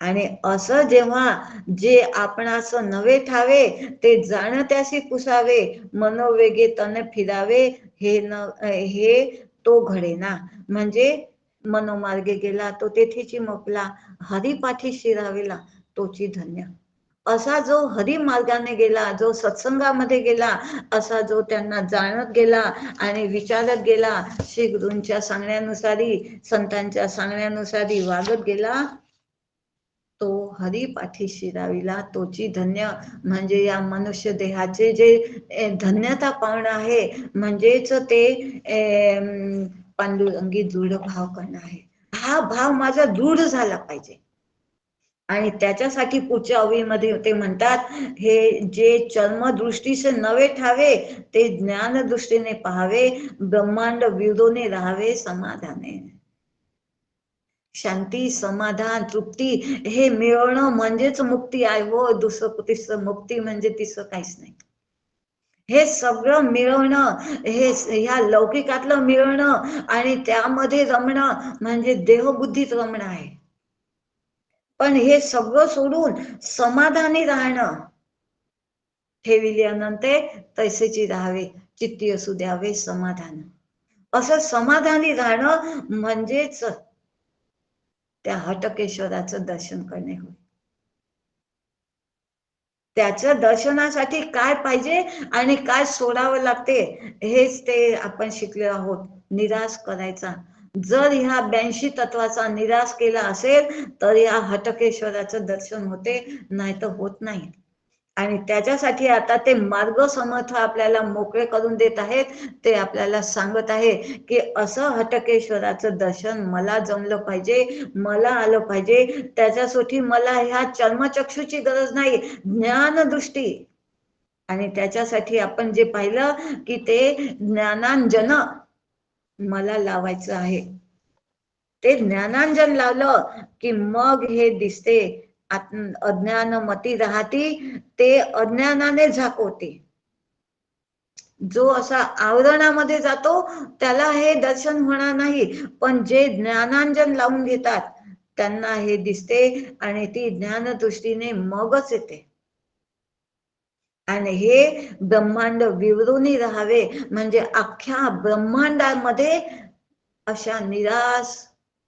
आणि असं जेव्हा जे आपण असं नवे ठावे ते जाण त्याशी पुसावे, मनोवेगे तन फिरावे, हे तो घडेना. म्हणजे मनोमार्गे गेला तो तेथेची मोकला, हरिपाठी शिरावेला तोची धन्य. असा जो हरी मार्गाने गेला, जो सत्संगामध्ये गेला, असा जो त्यांना जाणत गेला आणि विचारत गेला, श्री गुरूंच्या सांगण्यानुसारी, संतांच्या सांगण्यानुसारी वागत गेला, तो हरिपाठी शिराविला तोची धन्य. म्हणजे या मनुष्य देहाचे जे धन्यता पावणं आहे, म्हणजेच ते पांडुरंगी दृढ भाव करणं आहे. हा भाव माझा दृढ झाला पाहिजे. आणि त्याच्यासाठी पुढच्या ओळीमध्ये ते म्हणतात, हे जे चर्मदृष्टीचे नवे ठावे ते ज्ञान दृष्टीने पाहावे, ब्रह्मांड विरोधने राहावे समाधाने. शांती, समाधान, तृप्ती हे मिळवणं म्हणजेच मुक्ती आहे. हो, दुसरं तिसरं मुक्ती म्हणजे तिसरं काहीच नाही. हे सगळं मिळवणं, हे ह्या लौकिकातलं मिळवणं आणि त्यामध्ये रमणं म्हणजे देहबुद्धीत रमणं आहे. पण हे सगळं सोडून समाधानी राहणं, ठेविल्यानंतर तैसेची राहावे, चित्ती असू द्यावे समाधान. असं समाधानी राहणं म्हणजेच त्या हटकेश्वराचं दर्शन करणे होय. त्याचं दर्शनासाठी काय पाहिजे आणि काय सोडावं लागते हेच ते आपण शिकले आहोत. निराश करायचा. जर ह्या 82 तत्वाचा निराश केला असेल तर या हटकेश्वराचं दर्शन होते, नाही तर होत नाही. आणि त्याच्यासाठी आता ते मार्ग समर्थ आपल्याला मोकळे करून देत आहेत. ते आपल्याला सांगत आहे की असं हटकेश्वराचं दर्शन मला जमलं पाहिजे, मला आलं पाहिजे. त्याच्यासाठी मला ह्या चर्मचक्षुची गरज नाही, ज्ञानदृष्टी. आणि त्याच्यासाठी आपण जे पाहिलं की ते ज्ञानांजन मला लावायचं आहे. ते ज्ञानांजन लावलं की मग हे दिसते. अज्ञान मती राहती, ते अज्ञानाने झाकवते. जो असा आवरणामध्ये जातो त्याला हे दर्शन होणार नाही, पण जे ज्ञानांजन लावून घेतात त्यांना हे दिसते आणि ती ज्ञानदृष्टीने मगच येते. आणि हे ब्रह्मांड विवरूनी राहावे म्हणजे अख्ख्या ब्रह्मांडामध्ये अशा निराश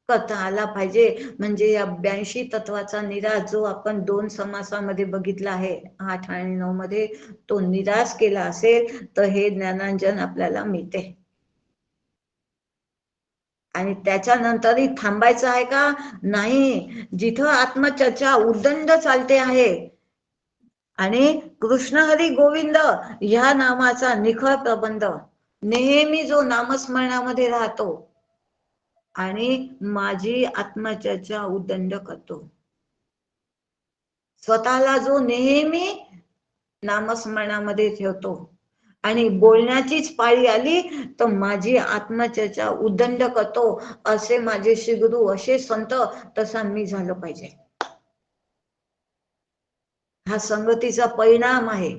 करता आला पाहिजे. म्हणजे या 82 तत्वाचा निराश जो आपण 2 समासामध्ये बघितला आहे, 8 आणि 9 मध्ये, तो निराश केला असेल तर हे ज्ञानांजन आपल्याला मिळते. आणि त्याच्यानंतरही थांबायचं आहे का? नाही. जिथं आत्मचर्चा उद्दंड चालते आहे आणि कृष्ण हरी गोविंद ह्या नामाचा निखळ प्रबंध, नेहमी जो नामस्मरणामध्ये राहतो आणि माझी आत्मचर्चा उद्दंड करतो, स्वतःला जो नेहमी नामस्मरणामध्ये ठेवतो आणि बोलण्याचीच पाळी आली तर माझी आत्मचर्चा उद्दंड करतो, असे माझे श्री गुरु, असे संत, तसा मी झालं पाहिजे. हा संगतीचा परिणाम आहे.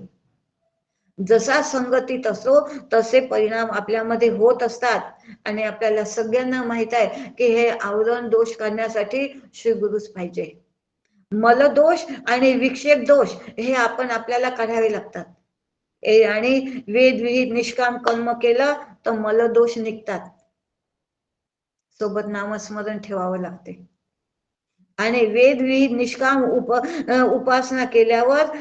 जसा संगतीत असो तसे परिणाम आपल्यामध्ये होत असतात. आणि आपल्याला सगळ्यांना माहित आहे की हे आवरण दोष करण्यासाठी श्री गुरुच पाहिजे. मलदोष आणि विक्षेप दोष हे आपण आपल्याला काढावे लागतात. आणि वेद विहित निष्काम कर्म केलं तर मला दोष निघतात, सोबत नामस्मरण ठेवावं लागते. आणि वेद विहित निष्काम उपासना केल्यावर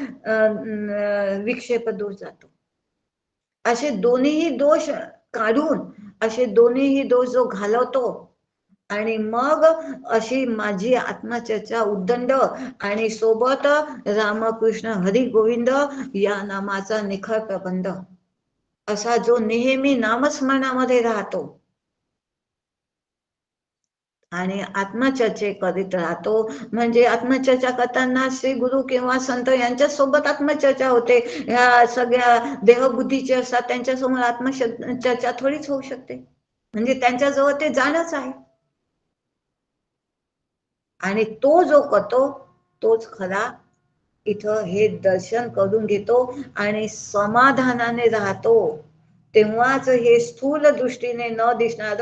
विक्षेप दोष जातो. असे दोन्हीही दोष काढून, असे दोन्हीही दोष जो घालवतो आणि मग अशी माझी आत्मचर्चा उद्दंड आणि सोबत रामकृष्ण हरी गोविंद या नामाचा निखळ प्रबंध असा जो नेहमी नामस्मरणामध्ये राहतो आणि आत्मचर्चे करीत राहतो. म्हणजे आत्मचर्चा करताना श्री गुरु किंवा संत यांच्या सोबत आत्मचर्चा होते. या सगळ्या देहबुद्धीचे असतात त्यांच्यासमोर आत्मचर्चा थोडीच होऊ शकते. म्हणजे त्यांच्याजवळ ते जाणच आहे. आणि तो जो करतो तोच खरा इथं हे दर्शन करून घेतो आणि समाधानाने राहतो. तेव्हाच हे स्थूल दृष्टीने न दिसणार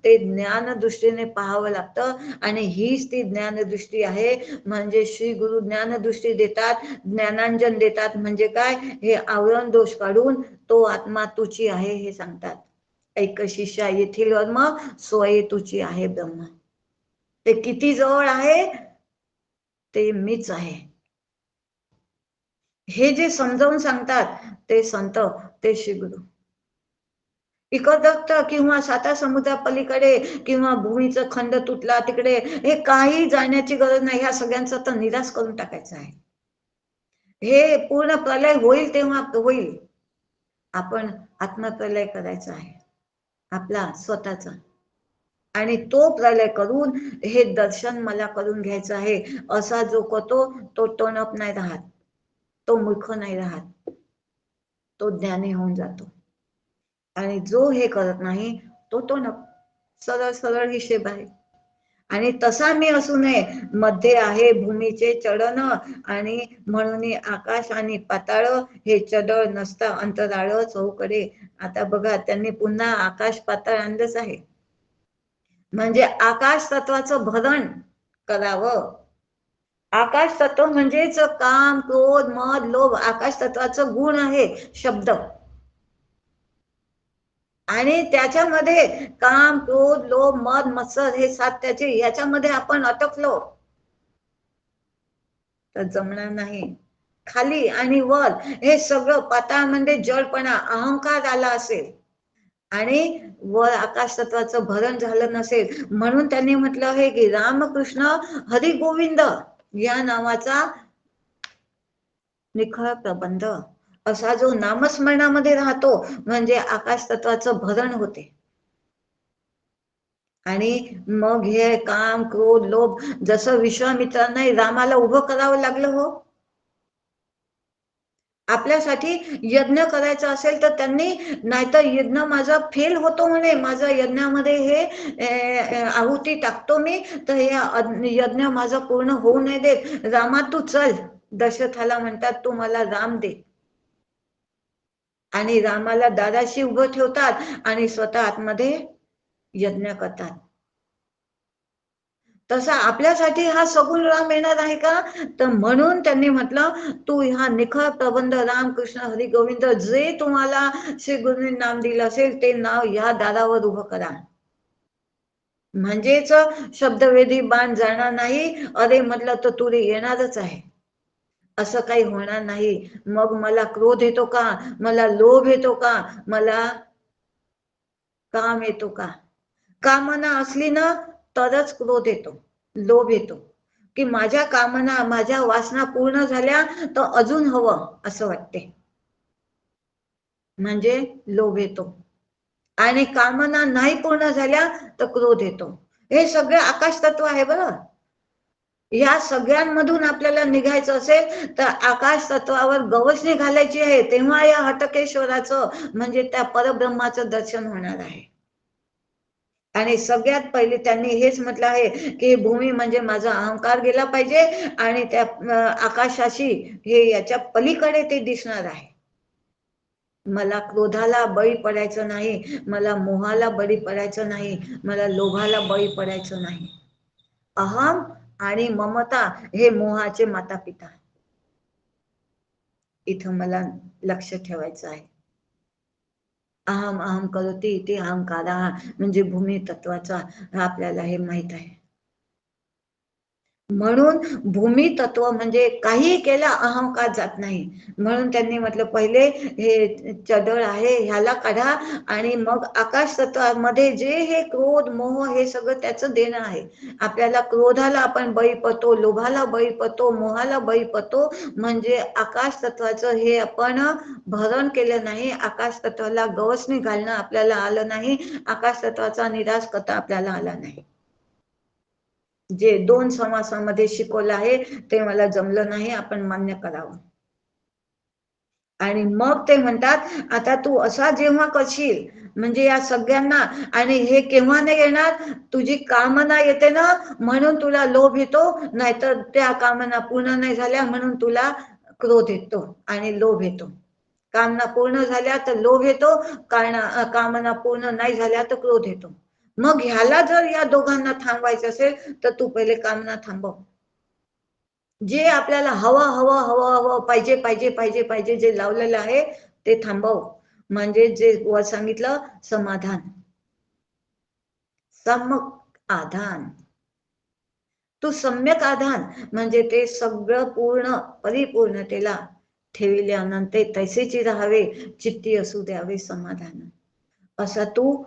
ते ज्ञान दृष्टीने पाहावं लागतं. आणि हीच ती ज्ञानदृष्टी आहे. म्हणजे श्री गुरु ज्ञानदृष्टी देतात, ज्ञानांजन देतात. म्हणजे काय, हे आवरण दोष काढून तो आत्मा तुची आहे हे सांगतात. ऐक शिष्या येथील वर्म स्वये तुची आहे ब्रह्म. ते किती जवळ आहे, ते मीच आहे हे जे समजावून सांगतात ते संत, ते श्री गुरु. इकडं किंवा साता समुद्रा पलीकडे किंवा भूमीचा खंड तुटला तिकडे, हे काही जाण्याची गरज नाही. ह्या सगळ्यांचा तर निराश करून टाकायचा आहे. हे पूर्ण प्रलय होईल तेव्हा होईल. आपण आत्मप्रलय करायचा आहे आपला स्वतःचा. आणि तो प्रलय करून हे दर्शन मला करून घ्यायचं आहे असा जो करतो तो टोनअप नाही राहत, तो मूर्ख नाही राहत, तो ज्ञानी होऊन जातो. आणि जो हे करत नाही तो टोनअप. सरळ सरळ हिशेब आहे. आणि तसा मी असू नये. मध्ये आहे भूमीचे चढण आणि म्हणून आकाश आणि पाताळ हे चढळ नसता अंतराळ चौकडे. आता बघा त्यांनी पुन्हा आकाश पाताळ आणलंच आहे. म्हणजे आकाश तत्वाचं भरण करावं. आकाश तत्व म्हणजेच काम क्रोध मद लोभ. आकाश तत्वाचं गुण आहे शब्द. आणि त्याच्यामध्ये काम क्रोध लोभ मद मत्सर हे सात त्याचे, याच्यामध्ये आपण अटकलो तर जमणार नाही. खाली आणि वर हे सगळं पाताळ म्हणजे जडपणा, अहंकार आला असेल आणि वर आकाश तत्वाचं भरण झालं नसेल. म्हणून त्यांनी म्हटलं आहे की रामकृष्ण हरी गोविंद या नावाचा निखळ प्रबंध असा जो नामस्मरणामध्ये राहतो म्हणजे आकाश तत्वाचं भरण होते. आणि मग हे काम क्रोध लोभ, जसं विश्वामित्रांना रामाला उभं करावं लागलं हो. आपल्यासाठी यज्ञ करायचा असेल तर त्यांनी, नाहीतर यज्ञ माझा फेल होतो म्हणे, माझा यज्ञामध्ये हे आहुती टाकतो मी तर हे यज्ञ माझा पूर्ण होऊ नाही देत. रामा तू चल. दशरथाला म्हणतात तू मला राम दे. आणि रामाला दादाशी उभं ठेवतात आणि स्वतः आतमध्ये यज्ञ करतात. तसा आपल्यासाठी हा सगुण राम येणार आहे का? तर म्हणून त्यांनी म्हटलं तू हा निखळ प्रबंध रामकृष्ण हरी गोविंद जे तुम्हाला श्री गुरुंनी नाम दिलं असेल ते नाव या दारावर उभं करा. म्हणजेच शब्दवेधी बाण जाणार नाही. अरे म्हटलं तर तुरी येणारच आहे, असं काही होणार नाही. मग मला क्रोध येतो का, मला लोभ येतो का, मला काम येतो का? कामना असली ना तरच क्रोध येतो, लोभ येतो. की माझ्या कामना माझ्या वासना पूर्ण झाल्या तर अजून हवं असं वाटते, म्हणजे लोभ येतो. आणि कामना नाही पूर्ण झाल्या तर क्रोध येतो. हे सगळं आकाश तत्व आहे बरं. या सगळ्यांमधून आपल्याला निघायचं असेल तर आकाश तत्वावर गवसणी घालायची आहे. तेव्हा या हटकेश्वराचं म्हणजे त्या परब्रह्माचं दर्शन होणार आहे. आणि सगळ्यात पहिले त्यांनी हेच म्हटलं आहे की भूमी म्हणजे माझा अहंकार गेला पाहिजे आणि त्या आकाशाशी हे याच्या पलीकडे ते दिसणार आहे. मला क्रोधाला बळी पडायचं नाही, मला मोहाला बळी पडायचं नाही, मला लोभाला बळी पडायचं नाही. अहम आणि ममता हे मोहाचे माता पिता. इथं मला लक्ष ठेवायचं आहे. अहम अहम करोति इति अहंकारा म्हणजे भूमी तत्वाचा आपल्याला हे माहित आहे. म्हणून भूमी तत्व म्हणजे काही केला अहंकार जात नाही. म्हणून त्यांनी म्हटलं पहिले हे चदळ आहे ह्याला काढा आणि मग आकाश तत्वामध्ये जे हे क्रोध मोह हे सगळं त्याचं देणं आहे. आपल्याला क्रोधाला आपण बळी पडतो, लोभाला बळी पडतो, मोहाला बळी पडतो, म्हणजे आकाश तत्वाचं हे आपण भरण केलं नाही. आकाश तत्वाला गवसणी घालणं आपल्याला आलं नाही. आकाश तत्वाचा निराश करता आपल्याला आला नाही. जे 2 समासामध्ये शिकवलं आहे ते मला जमलं नाही, आपण मान्य करावं. आणि मग ते म्हणतात आता तू असा जेव्हा करशील म्हणजे या सगळ्यांना, आणि हे केव्हा नाही येणार, तुझी कामना येते ना म्हणून तुला लोभ येतो, नाहीतर त्या कामना पूर्ण नाही झाल्या म्हणून तुला क्रोध येतो आणि लोभ येतो. कामना पूर्ण झाल्या तर लोभ येतो, कामना पूर्ण नाही झाल्या तर क्रोध येतो. मग ह्याला जर या दोघांना थांबवायचं असेल तर तू पहिले कामना थांबव. जे आपल्याला हवं हवं हवं हवं पाहिजे पाहिजे पाहिजे पाहिजे जे लावलेलं आहे ते थांबव. म्हणजे जे वर सांगितलं समाधान, सम्यक आधान. तू सम्यक आधान म्हणजे ते सगळं पूर्ण परिपूर्णतेला ठेविल्यानंतर तैसेची राहावे, चित्ती असू द्यावे समाधान. असं तू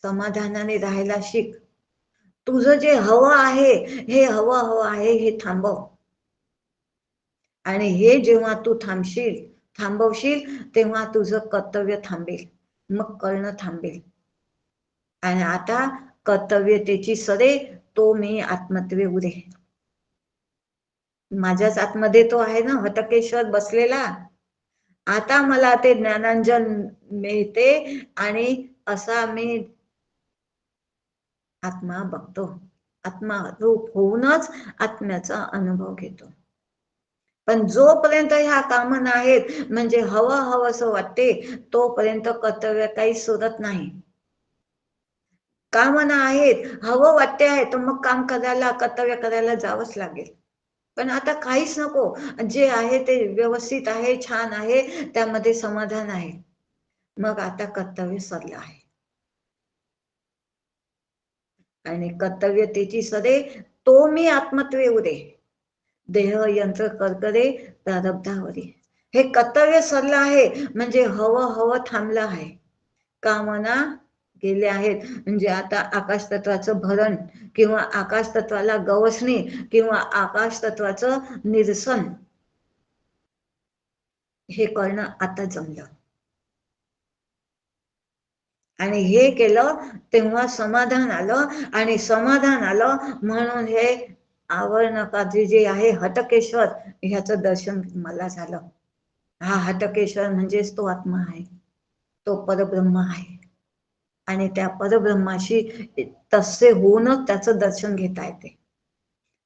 समाधानाने राहायला शिक. तुझं जे हवं आहे, हे हवं हवं आहे हे थांबव. आणि हे जेव्हा तू थांबवशील तेव्हा तुझं कर्तव्य थांबेल, मग करणं थांबेल. आणि आता कर्तव्यतेची सरे तो मी आत्मत्वे उरे. माझ्याच आतमध्ये तो आहे ना हटकेश्वर बसलेला. आता मला ते ज्ञानांजन मिळते आणि असा मी आत्मा बघतो. आत्मा रूप होऊनच आत्म्याचा अनुभव घेतो. पण जोपर्यंत ह्या कामना आहेत म्हणजे हवं हवंसं वाटते तोपर्यंत कर्तव्य काही सुरत नाही. कामना आहेत, हवं वाटते आहे, तर मग काम करायला कर्तव्य करायला जावंच लागेल. पण आता काहीच नको, जे आहे ते व्यवस्थित आहे, छान आहे, त्यामध्ये समाधान आहे. मग आता कर्तव्य सरलं आहे. आणि कर्तव्यतेची सदे तो मी आत्मत्वे उरे, देह यंत्र करकरे प्रारब्धावरी. हे कर्तव्य सरलं आहे म्हणजे हवं हवं थांबलं आहे. कामना गेल्या आहेत म्हणजे आता आकाश तत्वाचं भरण किंवा आकाश तत्वाला गवसणी किंवा आकाश तत्वाचं निरसन हे करणं आता जमलं. आणि हे केलं तेव्हा समाधान आलं, आणि समाधान आलं म्हणून हे आवरणकाजी जे आहे हटकेश्वर ह्याचं दर्शन मला झालं. हा हटकेश्वर म्हणजेच तो आत्मा आहे, तो परब्रह्म आहे. आणि त्या परब्रह्माशी तसे होऊनच त्याचं दर्शन घेता येते.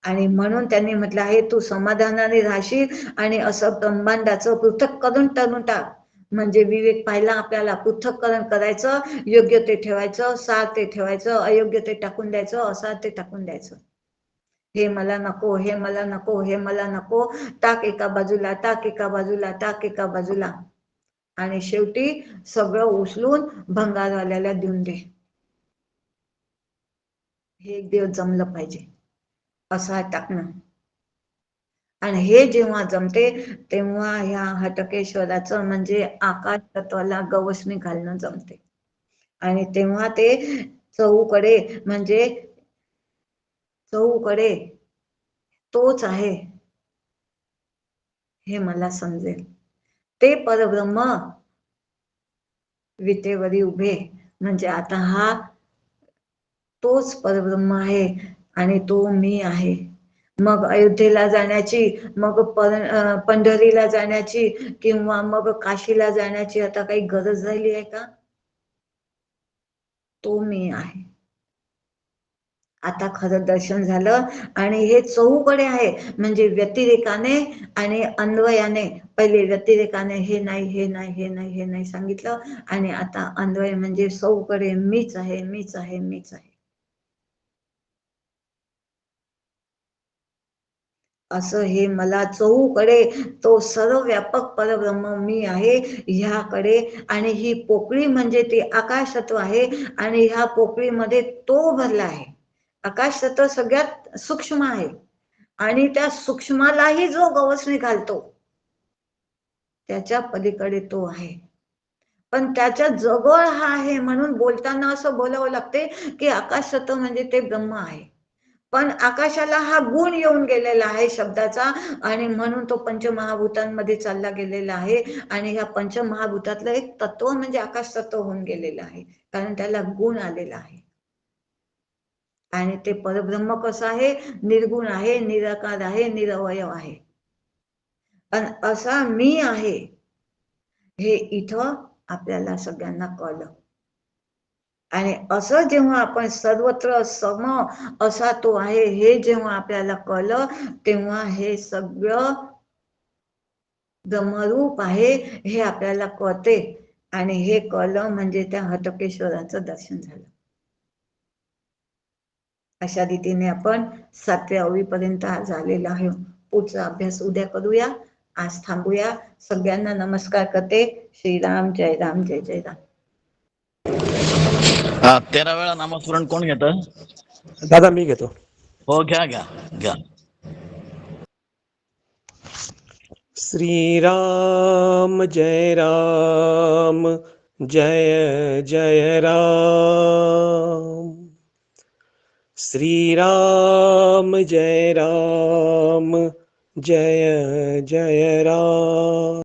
आणि म्हणून त्यांनी म्हटलं आहे तू समाधानाने राहशील आणि असं ब्रह्मांडाचं पृथक करून टाकून टाक. म्हणजे विवेक पाहिला आपल्याला, पृथक्करण करायचं, योग्य ते ठेवायचं, सार ते ठेवायचं, अयोग्य ते टाकून द्यायचं, असार ते टाकून द्यायचं. हे मला नको, हे मला नको, हे मला नको, टाक एका बाजूला, टाक एका बाजूला, टाक एका बाजूला. आणि शेवटी सगळं उचलून भंगारवाल्याला देऊन दे. हे एक दिवस जमलं पाहिजे असं टाकणं. आणि हे जेव्हा जमते तेव्हा ह्या हटकेश्वराचं म्हणजे आकाश तत्वाला गवसणी घालणं जमते. आणि तेव्हा ते चहूकडे म्हणजे चहूकडे तोच आहे हे मला समजेल. ते परब्रह्म विटेवरी उभे म्हणजे आता हा तोच परब्रह्म आहे आणि तो मी आहे. मग अयोध्येला जाण्याची, मग पंढरीला जाण्याची किंवा मग काशीला जाण्याची आता काही गरज राहिली आहे का? तो मी आहे. आता खरं दर्शन झालं. आणि हे चहूकडे आहे म्हणजे व्यतिरेकाने आणि अन्वयाने. पहिले व्यतिरेकाने हे नाही हे नाही हे नाही हे नाही सांगितलं, आणि आता अन्वय म्हणजे चहूकडे मीच आहे मीच आहे मीच आहे. असं हे मला चहूकडे तो सर्वव्यापक परब्रह्म मी आहे ह्याकडे, आणि ही पोकळी म्हणजे ती आकाश तत्व आहे, आणि ह्या पोकळीमध्ये तो भरला आहे. आकाश तत्व सगळ्यात सूक्ष्म आहे, आणि त्या सूक्ष्मालाही जो गवसणी घालतो त्याच्या पलीकडे तो आहे. पण त्याच्या जवळ हा आहे, म्हणून बोलताना असं बोलावं लागते की आकाश तत्व म्हणजे ते ब्रह्म आहे. पण आकाशाला हा गुण येऊन गेलेला आहे शब्दाचा, आणि म्हणून तो पंचमहाभूतांमध्ये चालला गेलेला आहे, आणि ह्या पंचमहाभूतातलं एक तत्व म्हणजे आकाश तत्व होऊन गेलेलं आहे, कारण त्याला गुण आलेला आहे. आणि ते परब्रह्म कसं आहे? निर्गुण आहे, निराकार आहे, निरवयव आहे. पण असा मी आहे हे इथं आपल्याला सगळ्यांना कळलं. आणि असं जेव्हा आपण सर्वत्र सम असा तो आहे हे जेव्हा आपल्याला कळलं, तेव्हा हे सगळं ब्रह्मरूप आहे हे आपल्याला कळते, आणि हे कळलं म्हणजे त्या हटकेश्वराचं दर्शन झालं. अशा रीतीने आपण 7व्या ओळीपर्यंत आज आलेला आहे. पुढचा अभ्यास उद्या करूया. आज थांबूया. सगळ्यांना नमस्कार करते. श्रीराम जय राम जय जय राम. 13 वेळा नामस्मरण कोण घेतं? दादा मी घेतो. हो, घ्या घ्या घ्या. श्रीराम जय राम जय जय राम. श्रीराम जय राम जय जय राम.